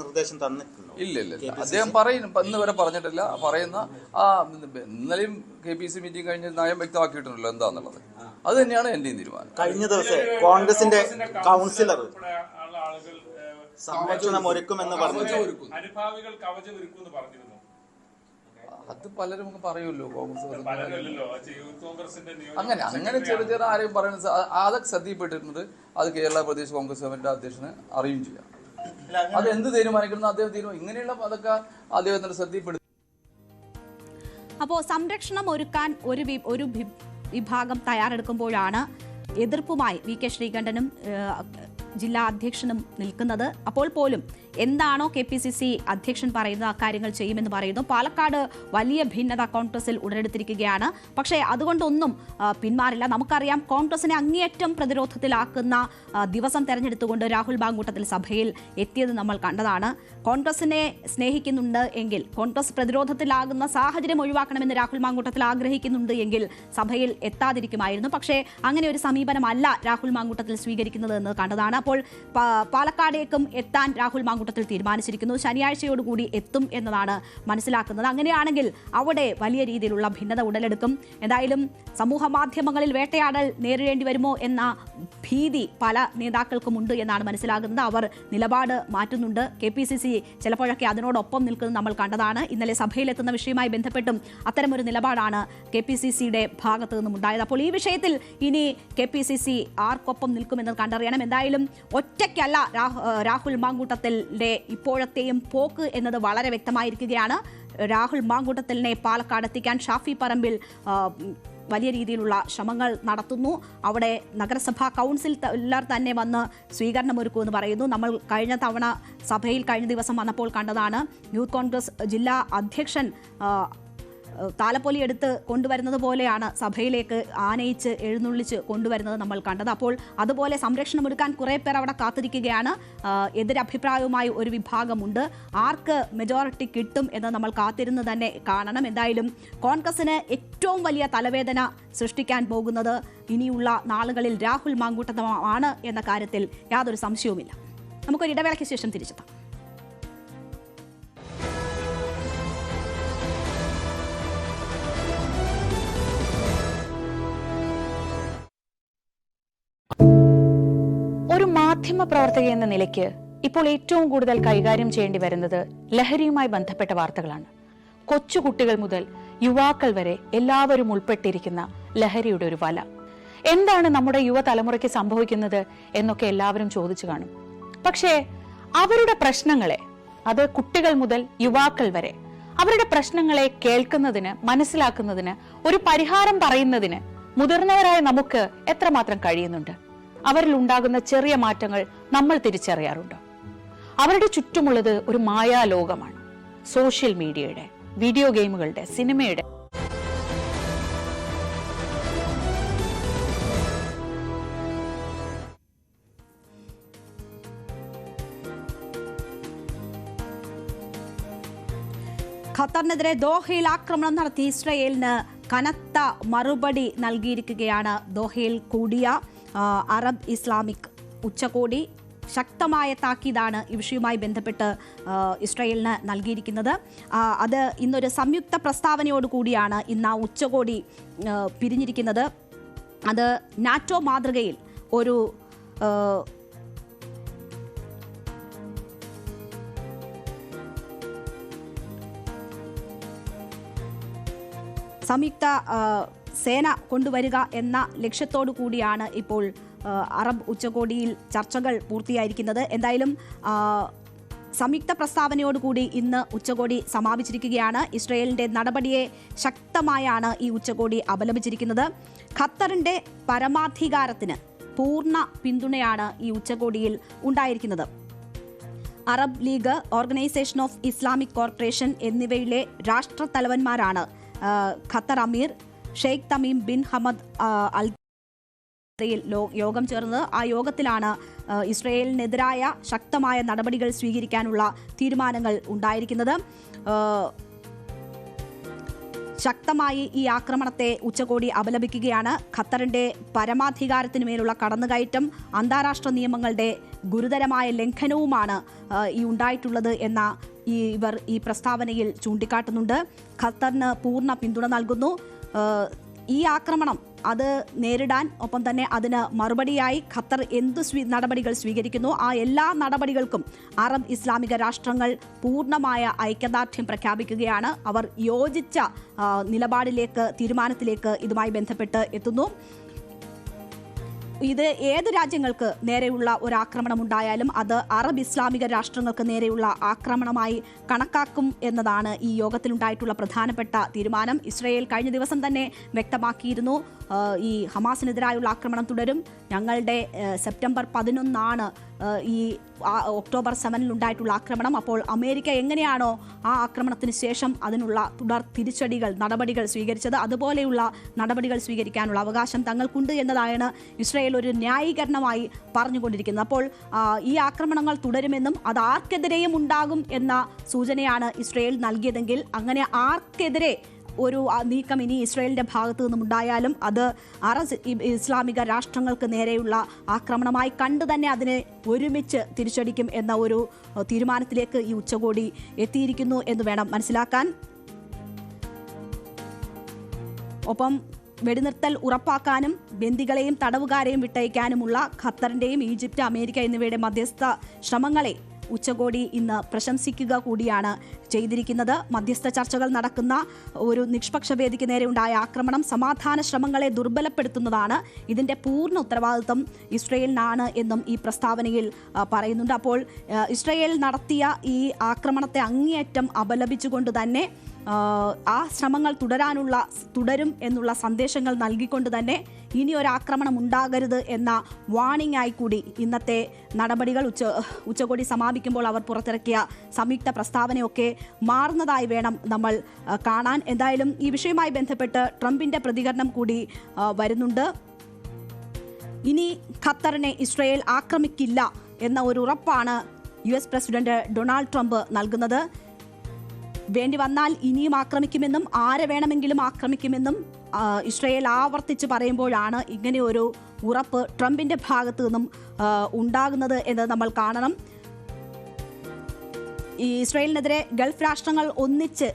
Speaker 6: നിർദ്ദേശം തന്നിട്ടുണ്ടോ?
Speaker 9: ഇല്ല. അദ്ദേഹം ഇന്ന് വരെ പറഞ്ഞിട്ടില്ല. പറയുന്ന ഇന്നലെയും KPCC മീറ്റിംഗ് കഴിഞ്ഞ് നയം വ്യക്തമാക്കിയിട്ടുണ്ടല്ലോ എന്താന്നുള്ളത്. അത് തന്നെയാണ് എന്റെയും തീരുമാനം.
Speaker 6: കഴിഞ്ഞ ദിവസം കോൺഗ്രസിന്റെ കൗൺസിലർ സംരക്ഷണം ഒരുക്കുമെന്ന് പറഞ്ഞു.
Speaker 9: അത് പലരും പറയുമല്ലോ കോൺഗ്രസ്. അങ്ങനെ ചെറിയ ആരെയും പറയുന്നത് അതൊക്കെ ശ്രദ്ധയിൽപ്പെട്ടിട്ടുണ്ട്. അത് കേരള പ്രദേശ് കോൺഗ്രസ് കമ്മിറ്റിയുടെ അധ്യക്ഷന് അറിയും ചെയ്യാം. അത് എന്ത് തീരുമാനിക്കണം അദ്ദേഹം തീരുമാനം. ഇങ്ങനെയുള്ള അതൊക്കെ അദ്ദേഹത്തിന്റെ ശ്രദ്ധയിൽപ്പെടുത്തി.
Speaker 1: അപ്പോൾ സംരക്ഷണം ഒരുക്കാൻ ഒരു വിഭാഗം തയ്യാറെടുക്കുമ്പോഴാണ് എതിർപ്പുമായി VK ശ്രീകണ്ഠനും ജില്ലാ അധ്യക്ഷനും നിൽക്കുന്നത്. അപ്പോൾ പോലും എന്താണോ KPCC അധ്യക്ഷൻ പറയുന്നത് അക്കാര്യങ്ങൾ ചെയ്യുമെന്ന് പറയുന്നു. പാലക്കാട് വലിയ ഭിന്നത കോൺഗ്രസിൽ ഉടലെടുത്തിരിക്കുകയാണ്. പക്ഷേ അതുകൊണ്ടൊന്നും പിന്മാറില്ല. നമുക്കറിയാം കോൺഗ്രസിനെ അങ്ങേയറ്റം പ്രതിരോധത്തിലാക്കുന്ന ദിവസം തെരഞ്ഞെടുത്തുകൊണ്ട് രാഹുൽ മാങ്കൂട്ടത്തിൽ സഭയിൽ എത്തിയത് നമ്മൾ കണ്ടതാണ്. കോൺഗ്രസിനെ സ്നേഹിക്കുന്നുണ്ട് എങ്കിൽ, കോൺഗ്രസ് പ്രതിരോധത്തിലാകുന്ന സാഹചര്യം ഒഴിവാക്കണമെന്ന് രാഹുൽ മാങ്കൂട്ടത്തിൽ ആഗ്രഹിക്കുന്നുണ്ട് എങ്കിൽ സഭയിൽ എത്താതിരിക്കുമായിരുന്നു. പക്ഷേ അങ്ങനെ ഒരു സമീപനമല്ല രാഹുൽ മാങ്കൂട്ടത്തിൽ സ്വീകരിക്കുന്നത് എന്ന് കണ്ടതാണ്. അപ്പോൾ പാലക്കാടേക്കും എത്താൻ രാഹുൽ മാങ്കൂട്ടത്തിൽ തീരുമാനിച്ചിരിക്കുന്നു. ശനിയാഴ്ചയോടുകൂടി എത്തും എന്നതാണ് മനസ്സിലാക്കുന്നത്. അങ്ങനെയാണെങ്കിൽ അവിടെ വലിയ രീതിയിലുള്ള ഭിന്നത ഉടലെടുക്കും. എന്തായാലും സമൂഹ മാധ്യമങ്ങളിൽ വേട്ടയാടൽ നേരിടേണ്ടി വരുമോ എന്ന ഭീതി പല നേതാക്കൾക്കുമുണ്ട് എന്നാണ് മനസ്സിലാകുന്നത്. അവർ നിലപാട് മാറ്റുന്നുണ്ട്. KPCC ചിലപ്പോഴൊക്കെ അതിനോടൊപ്പം നിൽക്കുന്നത് നമ്മൾ കണ്ടതാണ്. ഇന്നലെ സഭയിലെത്തുന്ന വിഷയവുമായി ബന്ധപ്പെട്ടും അത്തരമൊരു നിലപാടാണ് KPCCയുടെ ഭാഗത്തു നിന്നും ഉണ്ടായത്. അപ്പോൾ ഈ വിഷയത്തിൽ ഇനി KPCC ആർക്കൊപ്പം നിൽക്കുമെന്ന് കണ്ടറിയണം. എന്തായാലും ഒറ്റയ്ക്കല്ല രാഹുൽ മാങ്കൂട്ടത്തിലെ ഇപ്പോഴത്തെയും പോക്ക് എന്നത് വളരെ വ്യക്തമായിരിക്കുകയാണ്. രാഹുൽ മാങ്കൂട്ടത്തിലിനെ പാലക്കാട് എത്തിക്കാൻ ഷാഫി പറമ്പിൽ വലിയ രീതിയിലുള്ള ശ്രമങ്ങൾ നടത്തുന്നു. അവിടെ നഗരസഭാ കൗൺസിലർ തന്നെ വന്ന് സ്വീകരണമൊരുക്കുമെന്ന് പറയുന്നു. നമ്മൾ കഴിഞ്ഞ തവണ സഭയിൽ കഴിഞ്ഞ ദിവസം വന്നപ്പോൾ കണ്ടതാണ്. യൂത്ത് കോൺഗ്രസ് ജില്ലാ അധ്യക്ഷൻ താലപ്പൊലി എടുത്ത് കൊണ്ടുവരുന്നത് പോലെയാണ് സഭയിലേക്ക് ആനയിച്ച് എഴുന്നള്ളിച്ച് കൊണ്ടുവരുന്നത് നമ്മൾ കണ്ടത്. അപ്പോൾ അതുപോലെ സംരക്ഷണമൊരുക്കാൻ കുറേ പേർ അവിടെ കാത്തിരിക്കുകയാണ്. എതിരഭിപ്രായവുമായി ഒരു വിഭാഗമുണ്ട്. ആർക്ക് മെജോറിറ്റി കിട്ടും എന്ന് നമ്മൾ കാത്തിരുന്ന് തന്നെ കാണണം. എന്തായാലും കോൺഗ്രസിന് ഏറ്റവും വലിയ തലവേദന സൃഷ്ടിക്കാൻ പോകുന്നത് ഇനിയുള്ള നാളുകളിൽ രാഹുൽ മാങ്കൂട്ടമാണ് എന്ന കാര്യത്തിൽ യാതൊരു സംശയവുമില്ല. നമുക്കൊരു ഇടവേളയ്ക്ക് ശേഷം തിരിച്ചെത്താം.
Speaker 11: ഒരു മാധ്യമ പ്രവർത്തക എന്ന നിലയ്ക്ക് ഇപ്പോൾ ഏറ്റവും കൂടുതൽ കൈകാര്യം ചെയ്യേണ്ടി വരുന്നത് ലഹരിയുമായി ബന്ധപ്പെട്ട വാർത്തകളാണ്. കൊച്ചുകുട്ടികൾ മുതൽ യുവാക്കൾ വരെ എല്ലാവരും ഉൾപ്പെട്ടിരിക്കുന്ന ലഹരിയുടെ ഒരു വല. എന്താണ് നമ്മുടെ യുവതലമുറയ്ക്ക് സംഭവിക്കുന്നത് എന്നൊക്കെ എല്ലാവരും ചോദിച്ചു കാണും. പക്ഷേ അവരുടെ പ്രശ്നങ്ങളെ, അത് കുട്ടികൾ മുതൽ യുവാക്കൾ വരെ, അവരുടെ പ്രശ്നങ്ങളെ കേൾക്കുന്നതിന്, മനസ്സിലാക്കുന്നതിന്, ഒരു പരിഹാരം പറയുന്നതിന് മുതിർന്നവരായ നമുക്ക് എത്രമാത്രം കഴിയുന്നുണ്ട്? അവരിൽ ഉണ്ടാകുന്ന ചെറിയ മാറ്റങ്ങൾ നമ്മൾ തിരിച്ചറിയാറുണ്ട്. അവരുടെ ചുറ്റുമുള്ളത് ഒരു മായാലോകമാണ്. സോഷ്യൽ മീഡിയയുടെ, വീഡിയോ ഗെയിമുകളുടെ, സിനിമയുടെ.
Speaker 1: ഖത്തറിനെതിരെ ദോഹയിൽ ആക്രമണം നടത്തി ഇസ്രയേലിന് കനത്ത മറുപടി നൽകിയിരിക്കുകയാണ്. ദോഹയിൽ കൂടിയ അറബ് ഇസ്ലാമിക് ഉച്ചകോടി ശക്തമായ താക്കീതാണ് ഈ വിഷയവുമായി ബന്ധപ്പെട്ട് ഇസ്രയേലിന് നൽകിയിരിക്കുന്നത്. അത് ഇന്നൊരു സംയുക്ത പ്രസ്താവനയോടുകൂടിയാണ് ഇന്ന് ആ ഉച്ചകോടി പിരിഞ്ഞിരിക്കുന്നത്. അത് നാറ്റോ മാതൃകയിൽ ഒരു സംയുക്ത സേന കൊണ്ടുവരിക എന്ന ലക്ഷ്യത്തോടു കൂടിയാണ് ഇപ്പോൾ അറബ് ഉച്ചകോടിയിൽ ചർച്ചകൾ പൂർത്തിയായിരിക്കുന്നത്. എന്തായാലും സംയുക്ത പ്രസ്താവനയോടുകൂടി ഇന്ന് ഉച്ചകോടി സമാപിച്ചിരിക്കുകയാണ്. ഇസ്രയേലിന്റെ നടപടിയെ ശക്തമായാണ് ഈ ഉച്ചകോടി അപലപിച്ചിരിക്കുന്നത്. ഖത്തറിന്റെ പരമാധികാരത്തിന് പൂർണ്ണ പിന്തുണയാണ് ഈ ഉച്ചകോടിയിൽ ഉണ്ടായിരിക്കുന്നത്. Arab league, organisation of Islamic corporation എന്നിവയിലെ രാഷ്ട്രത്തലവന്മാരാണ് ഖത്തർ അമീർ Sheikh Tamim bin Hamad Al യോഗം ചേർന്നത്. ആ യോഗത്തിലാണ് ഇസ്രയേലിനെതിരായ ശക്തമായ നടപടികൾ സ്വീകരിക്കാനുള്ള തീരുമാനങ്ങൾ ഉണ്ടായിരിക്കുന്നത്. ശക്തമായി ഈ ആക്രമണത്തെ ഉച്ചകോടി അപലപിക്കുകയാണ്. ഖത്തറിന്റെ പരമാധികാരത്തിനു മേലുള്ള കടന്നുകയറ്റം അന്താരാഷ്ട്ര നിയമങ്ങളുടെ ഗുരുതരമായ ലംഘനവുമാണ് ഈ ഉണ്ടായിട്ടുള്ളത് എന്ന ഇവർ ഈ പ്രസ്താവനയിൽ ചൂണ്ടിക്കാട്ടുന്നുണ്ട്. ഖത്തറിന് പൂർണ്ണ പിന്തുണ നൽകുന്നു. ഈ ആക്രമണം അത് നേരിടാൻ, ഒപ്പം തന്നെ അതിന് മറുപടിയായി ഖത്തർ എന്ത് നടപടികൾ സ്വീകരിക്കുന്നു ആ എല്ലാ നടപടികൾക്കും അറബ് ഇസ്ലാമിക രാഷ്ട്രങ്ങൾ പൂർണ്ണമായ ഐക്യദാർഢ്യം പ്രഖ്യാപിക്കുകയാണ്. അവർ യോജിച്ച നിലപാടിലേക്ക്, തീരുമാനത്തിലേക്ക് ഇതുമായി ബന്ധപ്പെട്ട് എത്തുന്നു. ഇത് ഏത് രാജ്യങ്ങൾക്ക് നേരെയുള്ള ഒരു ആക്രമണം ഉണ്ടായാലും അത് അറബ് ഇസ്ലാമിക രാഷ്ട്രങ്ങൾക്ക് നേരെയുള്ള ആക്രമണമായി കണക്കാക്കും എന്നതാണ് ഈ യോഗത്തിലുണ്ടായിട്ടുള്ള പ്രധാനപ്പെട്ട തീരുമാനം. ഇസ്രയേൽ കഴിഞ്ഞ ദിവസം തന്നെ വ്യക്തമാക്കിയിരുന്നു, ഈ ഹമാസിനെതിരായുള്ള ആക്രമണം തുടരും. ഞങ്ങളുടെ സെപ്റ്റംബർ 11 ഈ ഒക്ടോബർ 7 ഉണ്ടായിട്ടുള്ള ആക്രമണം. അപ്പോൾ അമേരിക്ക എങ്ങനെയാണോ ആ ആക്രമണത്തിന് ശേഷം അതിനുള്ള തുടർ നടപടികൾ സ്വീകരിച്ചത്, അതുപോലെയുള്ള നടപടികൾ സ്വീകരിക്കാനുള്ള അവകാശം തങ്ങൾക്കുണ്ട് എന്നതാണ് ഇസ്രായേൽ ഒരു ന്യായീകരണമായി പറഞ്ഞുകൊണ്ടിരിക്കുന്നത്. അപ്പോൾ ഈ ആക്രമണങ്ങൾ തുടരുമെന്നും അത് ആർക്കെതിരെയും ഉണ്ടാകും എന്ന സൂചനയാണ് ഇസ്രായേൽ നൽകിയതെങ്കിൽ, അങ്ങനെ ആർക്കെതിരെ ഒരു നീക്കം ഇനി ഇസ്രായേലിന്റെ ഭാഗത്തു നിന്നും ഉണ്ടായാലും അത് അറബ് ഇസ്ലാമിക രാഷ്ട്രങ്ങൾക്ക് നേരെയുള്ള ആക്രമണമായി കണ്ടു തന്നെ അതിനെ ഒരുമിച്ച് തിരിച്ചടിക്കും എന്ന ഒരു തീരുമാനത്തിലേക്ക് ഈ ഉച്ചകോടി എത്തിയിരിക്കുന്നു എന്ന് വേണം മനസ്സിലാക്കാൻ. ഒപ്പം വെടിനിർത്തൽ ഉറപ്പാക്കാനും ബന്ദികളെയും തടവുകാരെയും വിട്ടയക്കാനുമുള്ള ഖത്തറിന്റെയും ഈജിപ്റ്റ്, അമേരിക്ക എന്നിവയുടെ മധ്യസ്ഥ ശ്രമങ്ങളെ ഉച്ചകോടി ഇന്ന് പ്രശംസിക്കുക കൂടിയാണ് ചെയ്തിരിക്കുന്നത്. മധ്യസ്ഥ ചർച്ചകൾ നടക്കുന്ന ഒരു നിഷ്പക്ഷ വേദിക്ക് നേരെ ഉണ്ടായ ആക്രമണം സമാധാന ശ്രമങ്ങളെ ദുർബലപ്പെടുത്തുന്നതാണ്. ഇതിന്റെ പൂർണ്ണ ഉത്തരവാദിത്വം ഇസ്രയേലിനാണ് എന്നും ഈ പ്രസ്താവനയിൽ പറയുന്നുണ്ട്. അപ്പോൾ ഇസ്രയേൽ നടത്തിയ ഈ ആക്രമണത്തെ അങ്ങേയറ്റം അപലപിച്ചുകൊണ്ട് തന്നെ ആ ശ്രമങ്ങൾ തുടരും എന്നുള്ള സന്ദേശങ്ങൾ നൽകിക്കൊണ്ട് തന്നെ ഇനി ഒരു ആക്രമണം ഉണ്ടാകരുത് എന്ന വാണിംഗ് ആയി കൂടി ഇന്നത്തെ നടപടികൾ ഉച്ചകോടി സമാപിക്കുമ്പോൾ അവർ പുറത്തിറക്കിയ സംയുക്ത പ്രസ്താവനയൊക്കെ മാറുന്നതായി വേണം നമ്മൾ കാണാൻ. എന്തായാലും ഈ വിഷയവുമായി ബന്ധപ്പെട്ട് ട്രംപിന്റെ പ്രതികരണം കൂടി വരുന്നുണ്ട്. ഇനി ഖത്തറിനെ ഇസ്രയേൽ ആക്രമിക്കില്ല എന്ന ഒരു ഉറപ്പാണ് US പ്രസിഡന്റ് ഡൊണാൾഡ് ട്രംപ് നൽകുന്നത്. വേണ്ടി വന്നാൽ ഇനിയും ആക്രമിക്കുമെന്നും ആരെ വേണമെങ്കിലും ആക്രമിക്കുമെന്നും ഇസ്രയേൽ ആവർത്തിച്ച് പറയുമ്പോഴാണ് ഇങ്ങനെ ഒരു ഉറപ്പ് ട്രംപിന്റെ ഭാഗത്തു നിന്നും ഉണ്ടാകുന്നത് എന്ന് നമ്മൾ കാണണം. ഈ ഇസ്രയേലിനെതിരെ ഗൾഫ് രാഷ്ട്രങ്ങൾ ഒന്നിച്ച്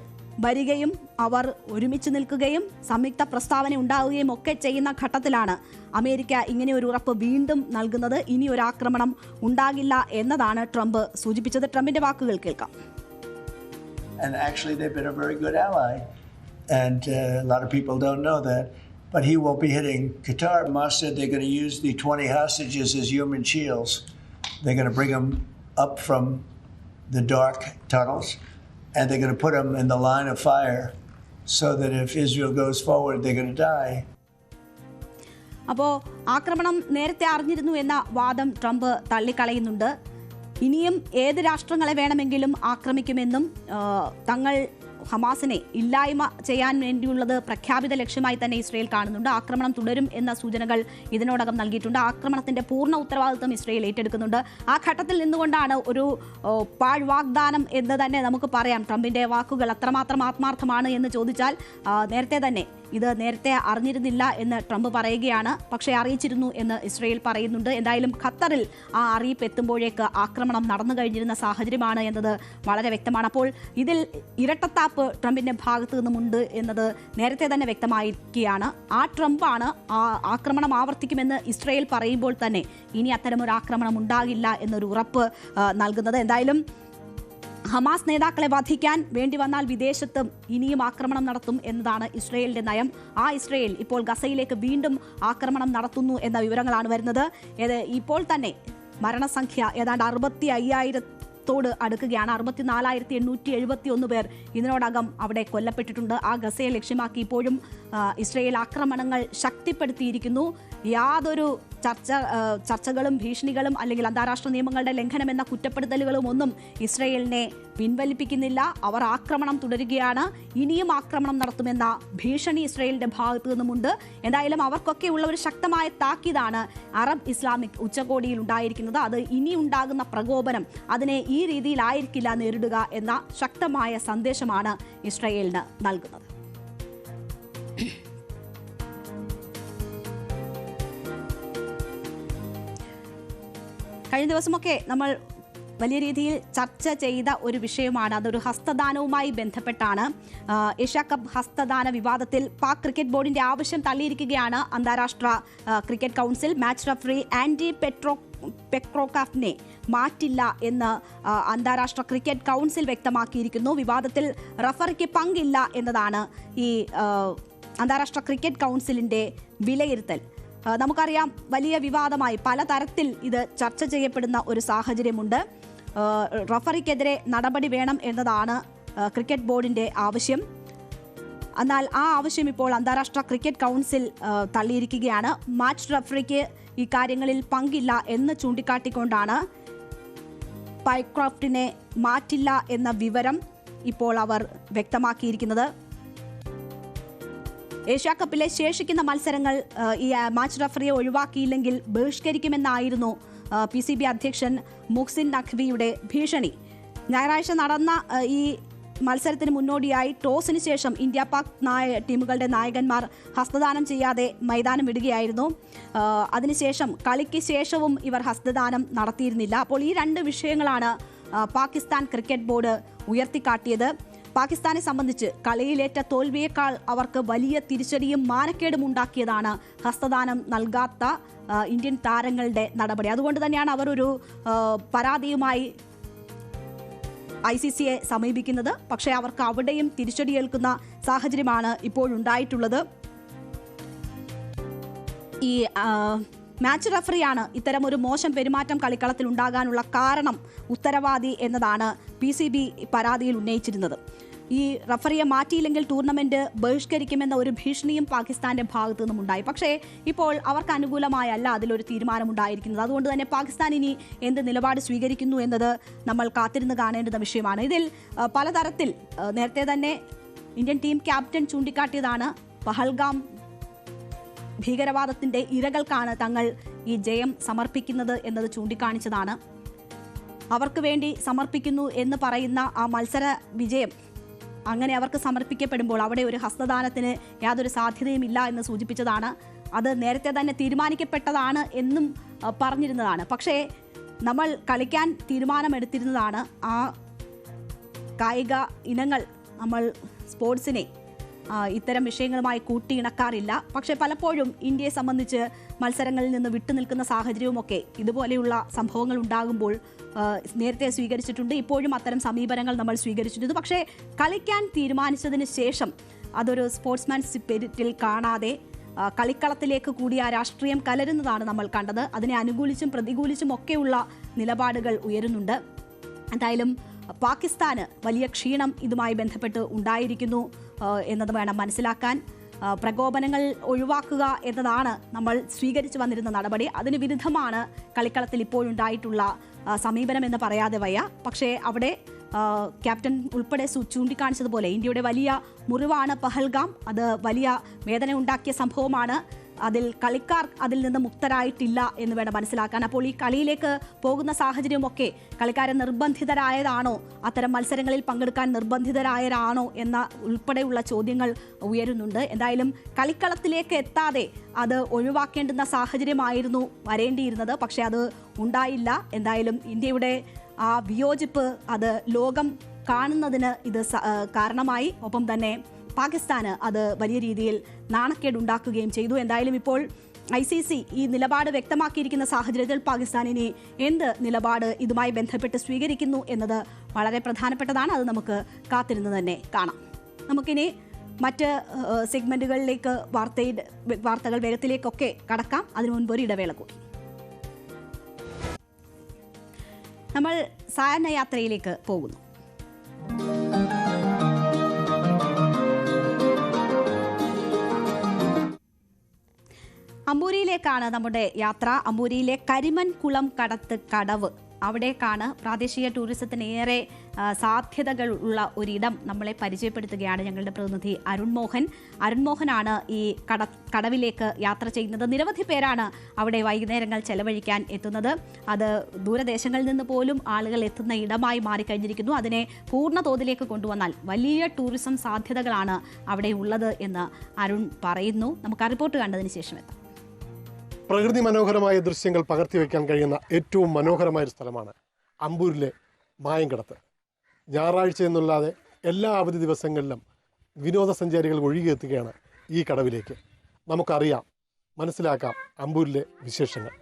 Speaker 1: വരികയും അവർ ഒരുമിച്ച് നിൽക്കുകയും സംയുക്ത പ്രസ്താവന ഉണ്ടാവുകയും ഒക്കെ ചെയ്യുന്ന ഘട്ടത്തിലാണ് അമേരിക്ക ഇങ്ങനെ ഒരു ഉറപ്പ് വീണ്ടും നൽകുന്നത്. ഇനി ഒരു ആക്രമണം ഉണ്ടാകില്ല എന്നതാണ് ട്രംപ് സൂചിപ്പിച്ചത്. ട്രംപിന്റെ വാക്കുകൾ കേൾക്കാം.
Speaker 12: And actually, they've been a very good ally. And a lot of people don't know that. But he won't be hitting Qatar. Hamas said they're going to use the 20 hostages as human shields. They're going to bring them up from the dark tunnels, and they're going to put them in the line of fire so that if Israel goes forward, they're going to die.
Speaker 1: അപ്പോൾ ആക്രമണം നേരത്തെ അറിഞ്ഞിരുന്നു എന്ന വാദം Trump തള്ളിക്കളയുന്നുണ്ട്. ഇനിയും ഏത് രാഷ്ട്രങ്ങളെ വേണമെങ്കിലും ആക്രമിക്കുമെന്നും തങ്ങൾ ഹമാസിനെ ഇല്ലായ്മ ചെയ്യാൻ വേണ്ടിയുള്ളത് പ്രഖ്യാപിത ലക്ഷ്യമായി തന്നെ ഇസ്രയേൽ കാണുന്നുണ്ട്. ആക്രമണം തുടരും എന്ന സൂചനകൾ ഇതിനോടകം നൽകിയിട്ടുണ്ട്. ആക്രമണത്തിന്റെ പൂർണ്ണ ഉത്തരവാദിത്വം ഇസ്രയേൽ ഏറ്റെടുക്കുന്നുണ്ട്. ആ ഘട്ടത്തിൽ നിന്നുകൊണ്ടാണ് ഒരു പാഴ്വാഗ്ദാനം എന്ന് തന്നെ നമുക്ക് പറയാം. ട്രംപിന്റെ വാക്കുകൾ അത്രമാത്രം ആത്മാർത്ഥമാണ് എന്ന് ചോദിച്ചാൽ നേരത്തെ തന്നെ ഇത് നേരത്തെ അറിഞ്ഞിരുന്നില്ല എന്ന് ട്രംപ് പറയുകയാണ്. പക്ഷേ അറിയിച്ചിരുന്നു എന്ന് ഇസ്രയേൽ പറയുന്നുണ്ട്. എന്തായാലും ഖത്തറിൽ ആ അറിയിപ്പ് എത്തുമ്പോഴേക്ക് ആക്രമണം നടന്നു കഴിഞ്ഞിരുന്ന സാഹചര്യമാണ് എന്നത് വളരെ വ്യക്തമാണ്. അപ്പോൾ ഇതിൽ ഇരട്ടത്താപ്പ് ട്രംപിന്റെ ഭാഗത്തു നിന്നുമുണ്ട് എന്നത് നേരത്തെ തന്നെ വ്യക്തമായിരിക്കുകയാണ്. ആ ട്രംപാണ് ആ ആക്രമണം ആവർത്തിക്കുമെന്ന് ഇസ്രയേൽ പറയുമ്പോൾ തന്നെ ഇനി അത്തരമൊരു ആക്രമണം ഉണ്ടാകില്ല എന്നൊരു ഉറപ്പ് നൽകുന്നത്. എന്തായാലും ഹമാസ് നേതാക്കളെ വധിക്കാൻ വേണ്ടി വന്നാൽ വിദേശത്തും ഇനിയും ആക്രമണം നടത്തും എന്നതാണ് ഇസ്രയേലിന്റെ നയം. ആ ഇസ്രയേൽ ഇപ്പോൾ ഗസയിലേക്ക് വീണ്ടും ആക്രമണം നടത്തുന്നു എന്ന വിവരങ്ങളാണ് വരുന്നത്. ഇപ്പോൾ തന്നെ മരണസംഖ്യ ഏതാണ്ട് 65,000 അടുക്കുകയാണ്. 64,871 പേർ ഇതിനോടകം അവിടെ കൊല്ലപ്പെട്ടിട്ടുണ്ട്. ആ ഗസയെ ലക്ഷ്യമാക്കി ഇപ്പോഴും ഇസ്രയേൽ ആക്രമണങ്ങൾ ശക്തിപ്പെടുത്തിയിരിക്കുന്നു. യാതൊരു ചർച്ചകളും ഭീഷണികളും അല്ലെങ്കിൽ അന്താരാഷ്ട്ര നിയമങ്ങളുടെ ലംഘനം എന്ന കുറ്റപ്പെടുത്തലുകളും ഒന്നും ഇസ്രയേലിനെ പിൻവലിപ്പിക്കുന്നില്ല. അവർ ആക്രമണം തുടരുകയാണ്. ഇനിയും ആക്രമണം നടത്തുമെന്ന ഭീഷണി ഇസ്രയേലിന്റെ ഭാഗത്തു നിന്നുമുണ്ട്. എന്തായാലും അവർക്കൊക്കെ ഉള്ള ഒരു ശക്തമായ താക്കീതാണ് അറബ് ഇസ്ലാമിക് ഉച്ചകോടിയിൽ ഉണ്ടായിരിക്കുന്നത്. അത് ഇനി ഉണ്ടാകുന്ന പ്രകോപനം അതിനെ ഈ രീതിയിലായിരിക്കില്ല നേരിടുക എന്ന ശക്തമായ സന്ദേശമാണ് ഇസ്രയേലിന് നൽകുന്നത്. കഴിഞ്ഞ ദിവസമൊക്കെ നമ്മൾ വലിയ രീതിയിൽ ചർച്ച ചെയ്ത ഒരു വിഷയമാണ്. അതൊരു ഹസ്തദാനവുമായി ബന്ധപ്പെട്ടാണ്. ഏഷ്യ കപ്പ് ഹസ്തദാന വിവാദത്തിൽ പാക് ക്രിക്കറ്റ് ബോർഡിന്റെ ആവശ്യം തള്ളിയിരിക്കുകയാണ് അന്താരാഷ്ട്ര cricket council. Match referee Andy പെട്രോക്കാഫിനെ മാറ്റില്ല എന്ന് അന്താരാഷ്ട്ര ക്രിക്കറ്റ് കൗൺസിൽ വ്യക്തമാക്കിയിരിക്കുന്നു. വിവാദത്തിൽ റഫറിക്ക് പങ്കില്ല എന്നതാണ് ഈ അന്താരാഷ്ട്ര ക്രിക്കറ്റ് കൗൺസിലിന്റെ വിലയിരുത്തൽ. നമുക്കറിയാം വലിയ വിവാദമായി പലതരത്തിൽ ഇത് ചർച്ച ചെയ്യപ്പെടുന്ന ഒരു സാഹചര്യമുണ്ട്. റഫറിക്കെതിരെ നടപടി വേണം എന്നതാണ് ക്രിക്കറ്റ് ബോർഡിന്റെ ആവശ്യം. എന്നാൽ ആ ആവശ്യം ഇപ്പോൾ അന്താരാഷ്ട്ര ക്രിക്കറ്റ് കൗൺസിൽ തള്ളിയിരിക്കുകയാണ്. മാച്ച് റഫറിക്ക് ഈ കാര്യങ്ങളിൽ പങ്കില്ല എന്ന് ചൂണ്ടിക്കാട്ടിക്കൊണ്ടാണ് പൈക്രോഫ്റ്റിനെ മാറ്റില്ല എന്ന വിവരം ഇപ്പോൾ അവർ വ്യക്തമാക്കിയിരിക്കുന്നത്. ഏഷ്യാ കപ്പിലെ ശേഷിക്കുന്ന മത്സരങ്ങൾ ഈ മാച്ച് റഫറിയെ ഒഴിവാക്കിയില്ലെങ്കിൽ ബഹിഷ്കരിക്കുമെന്നായിരുന്നു PCB അധ്യക്ഷൻ മുഹ്സിൻ നഖ്വിയുടെ ഭീഷണി. ഞായറാഴ്ച നടന്ന ഈ മത്സരത്തിന് മുന്നോടിയായി ടോസിന് ശേഷം ഇന്ത്യ പാക് ടീമുകളുടെ നായകന്മാർ ഹസ്തദാനം ചെയ്യാതെ മൈതാനം വിടുകയായിരുന്നു. അതിനുശേഷം കളിക്ക് ശേഷവും ഇവർ ഹസ്തദാനം നടത്തിയിരുന്നില്ല. അപ്പോൾ ഈ രണ്ട് വിഷയങ്ങളാണ് പാകിസ്ഥാൻ ക്രിക്കറ്റ് ബോർഡ് ഉയർത്തിക്കാട്ടിയത്. പാകിസ്ഥാനെ സംബന്ധിച്ച് കളിയിലേറ്റ തോൽവിയേക്കാൾ അവർക്ക് വലിയ തിരിച്ചടിയും മാനക്കേടും ഉണ്ടാക്കിയതാണ് ഹസ്തദാനം നൽകാത്ത ഇന്ത്യൻ താരങ്ങളുടെ നടപടി. അതുകൊണ്ട് തന്നെയാണ് അവർ ഒരു പരാതിയുമായി ICCയെ സമീപിക്കുന്നത്. പക്ഷേ അവർക്ക് അവിടെയും തിരിച്ചടിയേൽക്കുന്ന സാഹചര്യമാണ് ഇപ്പോഴുണ്ടായിട്ടുള്ളത്. ഈ മാച്ച് റഫറിയാണ് ഇത്തരം ഒരു മോശം പെരുമാറ്റം കളിക്കളത്തിൽ ഉണ്ടാകാനുള്ള കാരണം ഉത്തരവാദി എന്നതാണ് PCB പരാതിയിൽ ഉന്നയിച്ചിരുന്നത്. ഈ റഫറിയെ മാറ്റിയില്ലെങ്കിൽ ടൂർണമെന്റ് ബഹിഷ്കരിക്കുമെന്ന ഒരു ഭീഷണിയും പാകിസ്ഥാന്റെ ഭാഗത്തു നിന്നും ഉണ്ടായി. പക്ഷേ ഇപ്പോൾ അവർക്ക് അനുകൂലമായല്ല അതിലൊരു തീരുമാനമുണ്ടായിരിക്കുന്നത്. അതുകൊണ്ട് തന്നെ പാകിസ്ഥാൻ ഇനി എന്ത് നിലപാട് സ്വീകരിക്കുന്നു എന്നത് നമ്മൾ കാത്തിരുന്ന് കാണേണ്ടുന്ന വിഷയമാണ്. ഇതിൽ പലതരത്തിൽ നേരത്തെ തന്നെ ഇന്ത്യൻ ടീം ക്യാപ്റ്റൻ ചൂണ്ടിക്കാട്ടിയതാണ് പഹൽഗാം ഭീകരവാദത്തിന്റെ ഇരകൾക്കാണ് തങ്ങൾ ഈ ജയം സമർപ്പിക്കുന്നത് എന്നത് ചൂണ്ടിക്കാണിച്ചതാണ്. അവർക്ക് വേണ്ടി സമർപ്പിക്കുന്നു എന്ന് പറയുന്ന ആ മത്സര വിജയം അങ്ങനെ അവർക്ക് സമർപ്പിക്കപ്പെടുമ്പോൾ അവിടെ ഒരു ഹസ്തദാനത്തിന് യാതൊരു സാധ്യതയും ഇല്ല എന്ന് സൂചിപ്പിച്ചതാണ്. അത് നേരത്തെ തന്നെ തീരുമാനിക്കപ്പെട്ടതാണ് എന്നും പറഞ്ഞിരുന്നതാണ്. പക്ഷേ നമ്മൾ കളിക്കാൻ തീരുമാനമെടുത്തിരുന്നതാണ്. ആ കായിക ഇനങ്ങൾ നമ്മൾ സ്പോർട്സിനെ ഇത്തരം വിഷയങ്ങളുമായി കൂട്ടിയിണക്കാറില്ല. പക്ഷേ പലപ്പോഴും ഇന്ത്യയെ സംബന്ധിച്ച് മത്സരങ്ങളിൽ നിന്ന് വിട്ടുനിൽക്കുന്ന സാഹചര്യവുമൊക്കെ ഇതുപോലെയുള്ള സംഭവങ്ങൾ ഉണ്ടാകുമ്പോൾ നേരത്തെ സ്വീകരിച്ചിട്ടുണ്ട്. ഇപ്പോഴും അത്തരം സമീപനങ്ങൾ നമ്മൾ സ്വീകരിച്ചിട്ടുണ്ട്. പക്ഷേ കളിക്കാൻ തീരുമാനിച്ചതിന് ശേഷം അതൊരു സ്പോർട്സ്മാൻ സ്പിരിറ്റിൽ കാണാതെ കളിക്കളത്തിലേക്ക് കൂടി ആ രാഷ്ട്രീയം കലരുന്നതാണ് നമ്മൾ കണ്ടത്. അതിനെ അനുകൂലിച്ചും പ്രതികൂലിച്ചും ഒക്കെയുള്ള നിലപാടുകൾ ഉയരുന്നുണ്ട്. എന്തായാലും പാകിസ്ഥാന് വലിയ ക്ഷീണം ഇതുമായി ബന്ധപ്പെട്ട് ഉണ്ടായിരിക്കുന്നു എന്നത് വേണം മനസ്സിലാക്കാൻ. പ്രകോപനങ്ങൾ ഒഴിവാക്കുക എന്നതാണ് നമ്മൾ സ്വീകരിച്ചു വന്നിരുന്ന നടപടി. അതിന് വിരുദ്ധമാണ് കളിക്കളത്തിൽ ഇപ്പോഴുണ്ടായിട്ടുള്ള സമീപനം എന്ന് പറയാതെ വയ്യ. പക്ഷേ അവിടെ ക്യാപ്റ്റൻ ഉൾപ്പെടെ ചൂണ്ടിക്കാണിച്ചതുപോലെ ഇന്ത്യയുടെ വലിയ മുറിവാണ് പഹൽഗാം. അത് വലിയ വേദന ഉണ്ടാക്കിയ സംഭവമാണ്. അതിൽ കളിക്കാർ അതിൽ നിന്ന് മുക്തരായിട്ടില്ല എന്ന് വേണം മനസ്സിലാക്കാൻ. അപ്പോൾ ഈ കളിയിലേക്ക് പോകുന്ന സാഹചര്യമൊക്കെ കളിക്കാരെ നിർബന്ധിതരായതാണോ, അത്തരം മത്സരങ്ങളിൽ പങ്കെടുക്കാൻ നിർബന്ധിതരായതാണോ എന്ന ഉൾപ്പെടെയുള്ള ചോദ്യങ്ങൾ ഉയരുന്നുണ്ട്. എന്തായാലും കളിക്കളത്തിലേക്ക് എത്താതെ അത് ഒഴിവാക്കേണ്ടുന്ന സാഹചര്യമായിരുന്നു വരേണ്ടിയിരുന്നത്. പക്ഷേ അത് ഉണ്ടായില്ല. എന്തായാലും ഇന്ത്യയുടെ ആ വിയോജിപ്പ് അത് ലോകം കാണുന്നതിന് ഇത് കാരണമായി. ഒപ്പം തന്നെ പാകിസ്ഥാന് അത് വലിയ രീതിയിൽ നാണക്കേടുണ്ടാക്കുകയും ചെയ്തു. എന്തായാലും ഇപ്പോൾ ICC ഈ നിലപാട് വ്യക്തമാക്കിയിരിക്കുന്ന സാഹചര്യത്തിൽ പാകിസ്ഥാനിനി എന്ത് നിലപാട് ഇതുമായി ബന്ധപ്പെട്ട് സ്വീകരിക്കുന്നു എന്നത് വളരെ പ്രധാനപ്പെട്ടതാണ്. അത് നമുക്ക് കാത്തിരുന്ന് തന്നെ കാണാം. നമുക്കിനി മറ്റ് സെഗ്മെന്റുകളിലേക്ക് വാർത്തകൾ വേഗത്തിലേക്കൊക്കെ കടക്കാം. അതിനു മുൻപ് ഒരു ഇടവേള കൂടി. നമ്മൾ സായാഹ്ന യാത്രയിലേക്ക് പോകുന്നു. അമ്പൂരിയിലേക്കാണ് നമ്മുടെ യാത്ര. അമ്പൂരിയിലെ കരിമൻകുളം കടത്ത് കടവ്, അവിടേക്കാണ് പ്രാദേശിക ടൂറിസത്തിന് ഏറെ സാധ്യതകൾ ഉള്ള ഒരിടം നമ്മളെ പരിചയപ്പെടുത്തുകയാണ് ഞങ്ങളുടെ പ്രതിനിധി അരുൺമോഹനാണ് ഈ കടവിലേക്ക് യാത്ര ചെയ്യുന്നത്. നിരവധി പേരാണ് അവിടെ വൈകുന്നേരങ്ങൾ ചെലവഴിക്കാൻ എത്തുന്നത്. അത് ദൂരദേശങ്ങളിൽ നിന്ന് പോലും ആളുകൾ എത്തുന്ന ഇടമായി മാറിക്കഴിഞ്ഞിരിക്കുന്നു. അതിനെ പൂർണ്ണ തോതിലേക്ക് കൊണ്ടുവന്നാൽ വലിയ ടൂറിസം സാധ്യതകളാണ് അവിടെ ഉള്ളത് എന്ന് അരുൺ പറയുന്നു. നമുക്ക് ആ റിപ്പോർട്ട് കണ്ടതിന് ശേഷം എത്താം.
Speaker 13: പ്രകൃതി മനോഹരമായ ദൃശ്യങ്ങൾ പകർത്തിവെക്കാൻ കഴിയുന്ന ഏറ്റവും മനോഹരമായ ഒരു സ്ഥലമാണ് അമ്പൂരിലെ മായങ്കടത്ത്. ഞായറാഴ്ച എന്നല്ലാതെ എല്ലാ അവധി ദിവസങ്ങളിലും വിനോദസഞ്ചാരികൾ ഒഴുകിയെത്തുകയാണ് ഈ കടവിലേക്ക്. നമുക്കറിയാം, മനസ്സിലാക്കാം അമ്പൂരിലെ വിശേഷങ്ങൾ.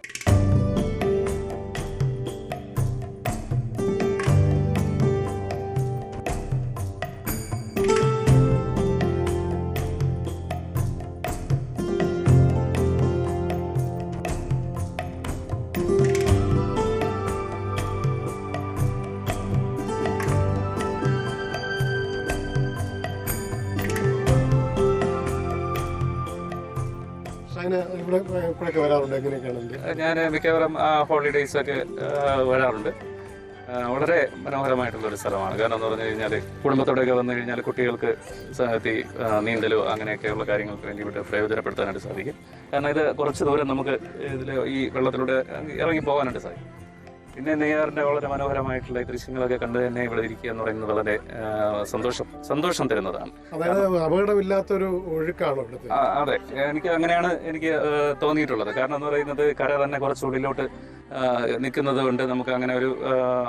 Speaker 13: ഇവിടെയൊക്കെ വരാറുണ്ട്, എങ്ങനെയൊക്കെയാണ്?
Speaker 14: ഞാൻ മിക്കവാറും ഹോളിഡേയ്സ് ഒക്കെ വരാറുണ്ട്. വളരെ മനോഹരമായിട്ടുള്ളൊരു സ്ഥലമാണ്. കാരണം എന്ന് പറഞ്ഞു കഴിഞ്ഞാൽ കുടുംബത്തോടെയൊക്കെ വന്നു കഴിഞ്ഞാൽ കുട്ടികൾക്ക് നീന്തലോ അങ്ങനെയൊക്കെയുള്ള കാര്യങ്ങൾക്ക് വേണ്ടി ഇവിടെ പ്രയോജനപ്പെടുത്താനായിട്ട് സാധിക്കും. കാരണം ഇത് കുറച്ച് ദൂരം നമുക്ക് ഇതിൽ ഈ വെള്ളത്തിലൂടെ ഇറങ്ങി പോകാനായിട്ട് സാധിക്കും. പിന്നെ നെയ്യാറിൻ്റെ വളരെ മനോഹരമായിട്ടുള്ള ഈ ദൃശ്യങ്ങളൊക്കെ കണ്ട് തന്നെ ഇവിടെ ഇരിക്കുക എന്ന് പറയുന്നത് വളരെ സന്തോഷം തരുന്നതാണ്.
Speaker 13: അപകടമില്ലാത്തൊരു ഒഴുക്കാണോ?
Speaker 14: അതെ, അങ്ങനെയാണ് എനിക്ക് തോന്നിയിട്ടുള്ളത്. കാരണം എന്ന് പറയുന്നത് കര തന്നെ കുറച്ച് ഉള്ളിലോട്ട് നിൽക്കുന്നത് കൊണ്ട് നമുക്ക് അങ്ങനെ ഒരു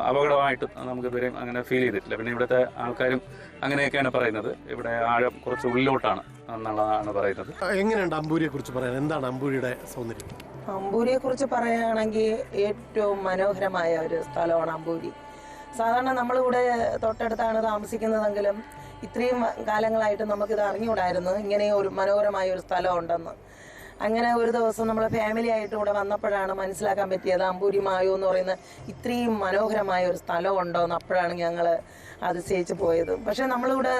Speaker 14: അപകടമായിട്ട് നമുക്ക് ഇതുവരെയും അങ്ങനെ ഫീൽ ചെയ്തിട്ടില്ല. പിന്നെ ഇവിടുത്തെ ആൾക്കാരും അങ്ങനെയൊക്കെയാണ് പറയുന്നത്, ഇവിടെ ആഴം കുറച്ച് ഉള്ളിലോട്ടാണ് എന്നുള്ളതാണ് പറയുന്നത്.
Speaker 13: എങ്ങനെയുണ്ട് അമ്പൂരിയെ കുറിച്ച് പറയാൻ? എന്താണ് അമ്പൂരിയുടെ സൗന്ദര്യം?
Speaker 15: അമ്പൂരിയെ കുറിച്ച് പറയുകയാണെങ്കിൽ ഏറ്റവും മനോഹരമായ ഒരു സ്ഥലമാണ് അമ്പൂരി. സാധാരണ നമ്മളിവിടെ തൊട്ടടുത്താണ് താമസിക്കുന്നതെങ്കിലും ഇത്രയും കാലങ്ങളായിട്ട് നമുക്കിത് അറിഞ്ഞുകൂടായിരുന്നു ഇങ്ങനെ ഒരു മനോഹരമായ ഒരു സ്ഥലം ഉണ്ടെന്ന്. അങ്ങനെ ഒരു ദിവസം നമ്മൾ ഫാമിലി ആയിട്ട് ഇവിടെ വന്നപ്പോഴാണ് മനസ്സിലാക്കാൻ പറ്റിയത് അമ്പൂരി മായോ എന്ന് പറയുന്ന ഇത്രയും മനോഹരമായ ഒരു സ്ഥലം ഉണ്ടോ എന്ന്. അപ്പോഴാണ് ഞങ്ങൾ അതിശയിച്ച് പോയത്. പക്ഷേ നമ്മളിവിടെ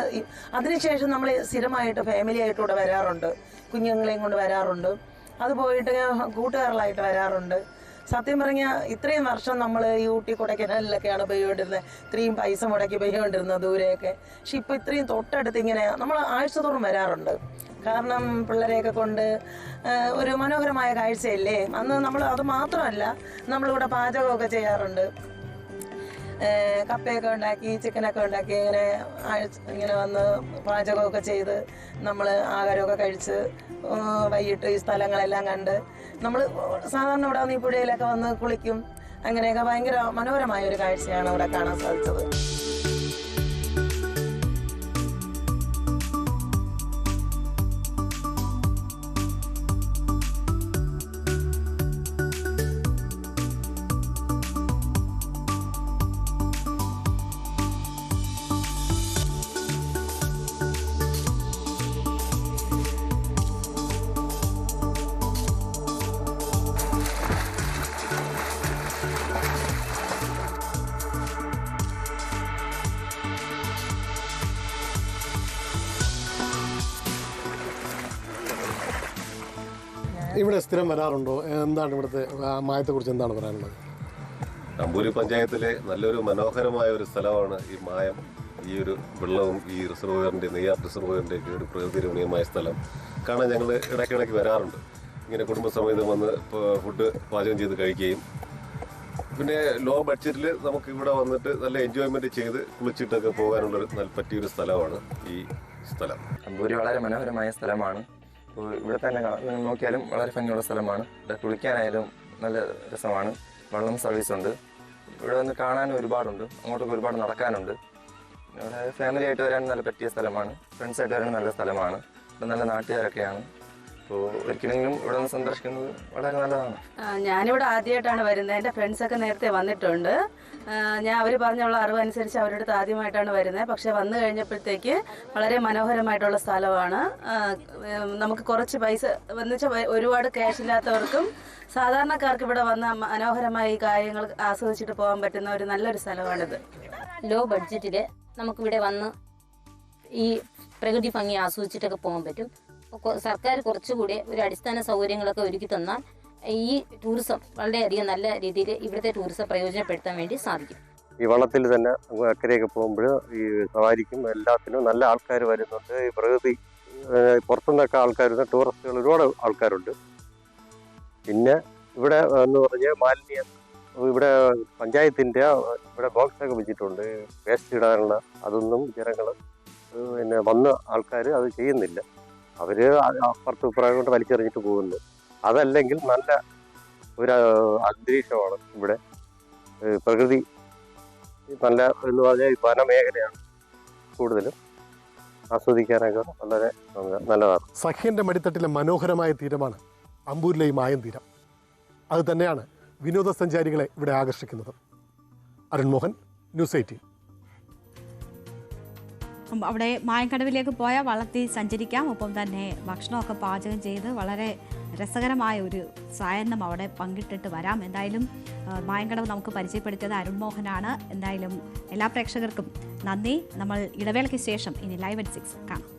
Speaker 15: അതിനുശേഷം നമ്മൾ സ്ഥിരമായിട്ട് ഫാമിലി ആയിട്ട് ഇവിടെ വരാറുണ്ട്, കുഞ്ഞുങ്ങളെയും കൊണ്ട് വരാറുണ്ട്, അത് പോയിട്ട് കൂട്ടുകാരിലായിട്ട് വരാറുണ്ട്. സത്യം പറഞ്ഞാൽ ഇത്രയും വർഷം നമ്മൾ ഈ ഊട്ടി കൊടൈക്കനാലിലൊക്കെയാണ് പോയിക്കൊണ്ടിരുന്നത്, ഇത്രയും പൈസ മുടക്കി പോയിക്കൊണ്ടിരുന്നത് ദൂരെയൊക്കെ. പക്ഷെ ഇപ്പോൾ ഇത്രയും തൊട്ടടുത്ത് ഇങ്ങനെ നമ്മൾ ആഴ്ചതോറും വരാറുണ്ട്. കാരണം പിള്ളേരെയൊക്കെ കൊണ്ട് ഒരു മനോഹരമായ കാഴ്ചയല്ലേ. അന്ന് നമ്മൾ അത് മാത്രമല്ല, നമ്മളിവിടെ പാചകമൊക്കെ ചെയ്യാറുണ്ട്. കപ്പയൊക്കെ ഉണ്ടാക്കി, ചിക്കനൊക്കെ ഉണ്ടാക്കി ഇങ്ങനെ വന്ന് പാചകമൊക്കെ ചെയ്ത് നമ്മൾ ആഹാരമൊക്കെ കഴിച്ച് വൈകിട്ട് ഈ സ്ഥലങ്ങളെല്ലാം കണ്ട് നമ്മൾ സാധാരണ ഇവിടെ വന്ന് ഈ പുഴയിലൊക്കെ വന്ന് കുളിക്കും. അങ്ങനെയൊക്കെ ഭയങ്കര മനോഹരമായ ഒരു കാഴ്ചയാണ് ഇവിടെ കാണാൻ സാധിച്ചത്.
Speaker 13: ഇവിടെ സ്ഥിരം വരാറുണ്ടോ? എന്താണ് ഇവിടുത്തെ മായത്തെക്കുറിച്ച് എന്താണ് പറയാനുള്ളത്?
Speaker 16: അമ്പൂരി പഞ്ചായത്തിലെ നല്ലൊരു മനോഹരമായ ഒരു സ്ഥലമാണ് ഈ മായം. ഈ ഒരു വെള്ളവും ഈ റിസർവോയറിൻ്റെ നെയ്യാർ റിസർവോയറിൻ്റെയൊക്കെ ഒരു പ്രകൃതി രമണീയമായ സ്ഥലം കാണാൻ ഞങ്ങൾ ഇടയ്ക്കിടയ്ക്ക് വരാറുണ്ട്. ഇങ്ങനെ കുടുംബസമേതം വന്ന് ഫുഡ് പാചകം ചെയ്ത് കഴിക്കുകയും പിന്നെ ലോ ബഡ്ജറ്റിൽ നമുക്ക് ഇവിടെ വന്നിട്ട് നല്ല എൻജോയ്മെൻറ്റ് ചെയ്ത് കുളിച്ചിട്ടൊക്കെ പോകാനുള്ളൊരു പറ്റിയൊരു സ്ഥലമാണ് ഈ സ്ഥലം.
Speaker 17: അമ്പൂരി വളരെ മനോഹരമായ സ്ഥലമാണ്. ഇവിടെ തന്നെ നോക്കിയാലും വളരെ ഭംഗിയുള്ള സ്ഥലമാണ്. ഇവിടെ കുളിക്കാനായാലും നല്ല രസമാണ്. വെള്ളം സർവീസ് ഉണ്ട്. ഇവിടെ വന്ന് കാണാനും ഒരുപാടുണ്ട്. അങ്ങോട്ടൊക്കെ ഒരുപാട് നടക്കാനുണ്ട്. ഇവിടെ ഫാമിലി ആയിട്ട് വരാൻ നല്ല പറ്റിയ സ്ഥലമാണ്. ഫ്രണ്ട്സായിട്ട് വരാൻ നല്ല സ്ഥലമാണ്. ഇവിടെ നല്ല നാട്ടുകാരൊക്കെയാണ്. അപ്പോൾ ഒരിക്കലെങ്കിലും ഇവിടെ നിന്ന് സന്ദർശിക്കുന്നത് വളരെ നല്ലതാണ്.
Speaker 18: ഞാനിവിടെ ആദ്യമായിട്ടാണ് വരുന്നത്. എൻ്റെ ഫ്രണ്ട്സൊക്കെ നേരത്തെ വന്നിട്ടുണ്ട്. ഞാൻ അവർ പറഞ്ഞുള്ള അറിവനുസരിച്ച് അവരുടെ അടുത്ത് ആദ്യമായിട്ടാണ് വരുന്നത്. പക്ഷെ വന്നു കഴിഞ്ഞപ്പോഴത്തേക്ക് വളരെ മനോഹരമായിട്ടുള്ള സ്ഥലമാണ്. നമുക്ക് കുറച്ച് പൈസ വന്നുവെച്ചാൽ ഒരുപാട് ക്യാഷ് ഇല്ലാത്തവർക്കും സാധാരണക്കാർക്ക് ഇവിടെ വന്ന മനോഹരമായി കാര്യങ്ങൾ ആസ്വദിച്ചിട്ട് പോകാൻ പറ്റുന്ന ഒരു നല്ലൊരു സ്ഥലമാണിത്.
Speaker 19: ലോ ബഡ്ജറ്റിൽ നമുക്കിവിടെ വന്ന് ഈ പ്രകൃതി ഭംഗി ആസ്വദിച്ചിട്ടൊക്കെ പോകാൻ പറ്റും. സർക്കാർ കുറച്ചുകൂടി ഒരു അടിസ്ഥാന സൗകര്യങ്ങളൊക്കെ ഒരുക്കി തന്നാൽ ഈ ടൂറിസം വളരെയധികം നല്ല രീതിയിൽ ഇവിടുത്തെ ടൂറിസം പ്രയോജനപ്പെടുത്താൻ വേണ്ടി സാധിക്കും.
Speaker 20: ഈ വള്ളത്തിൽ തന്നെ അക്കരെയൊക്കെ പോകുമ്പോൾ ഈ സവാരിക്കും എല്ലാത്തിനും നല്ല ആൾക്കാർ വരുന്നുണ്ട്. ഈ പ്രകൃതി പുറത്തുനിന്നൊക്കെ ആൾക്കാർ വരുന്ന ടൂറിസ്റ്റുകൾ ഒരുപാട് ആൾക്കാരുണ്ട്. പിന്നെ ഇവിടെ എന്ന് പറഞ്ഞാൽ മാലിന്യം ഇവിടെ പഞ്ചായത്തിൻ്റെ ഇവിടെ ബോക്സൊക്കെ വെച്ചിട്ടുണ്ട് വേസ്റ്റ് ഇടാനുള്ള. അതൊന്നും ജനങ്ങൾ പിന്നെ വന്ന ആൾക്കാർ അത് ചെയ്യുന്നില്ല. അവർ അപ്പുറത്ത് ഇപ്പുറം കൊണ്ട് വലിച്ചെറിഞ്ഞിട്ട് പോകുന്നു. അതല്ലെങ്കിൽ നല്ല ഒരു അന്തരീക്ഷമാണ് ഇവിടെ. പ്രകൃതി നല്ല എന്ന് പറഞ്ഞാൽ വനമേഖലയാണ്. കൂടുതലും ആസ്വദിക്കാനൊക്കെ വളരെ നല്ലതാണ്.
Speaker 13: സഖ്യന്റെ മടിത്തട്ടിലെ മനോഹരമായ തീരമാണ് അമ്പൂരിലെ ഈ മായം തീരം. അത് തന്നെയാണ് വിനോദസഞ്ചാരികളെ ഇവിടെ ആകർഷിക്കുന്നത്. അരുൺ മോഹൻ, ന്യൂസ് 18.
Speaker 1: അവിടെ മായക്കടവിലേക്ക് പോയാൽ വള്ളത്തിൽ സഞ്ചരിക്കാം. ഒപ്പം തന്നെ ഭക്ഷണമൊക്കെ പാചകം ചെയ്ത് വളരെ രസകരമായ ഒരു സായന്നം അവിടെ പങ്കിട്ടിട്ട് വരാം. എന്തായാലും മായങ്കടവ് നമുക്ക് പരിചയപ്പെടുത്തിയത് അരുൺ മോഹനാണ്. എന്തായാലും എല്ലാ പ്രേക്ഷകർക്കും നന്ദി. നമ്മൾ ഇടവേളയ്ക്ക് ശേഷം ഇനി ലൈവ് at 6 കാണാം.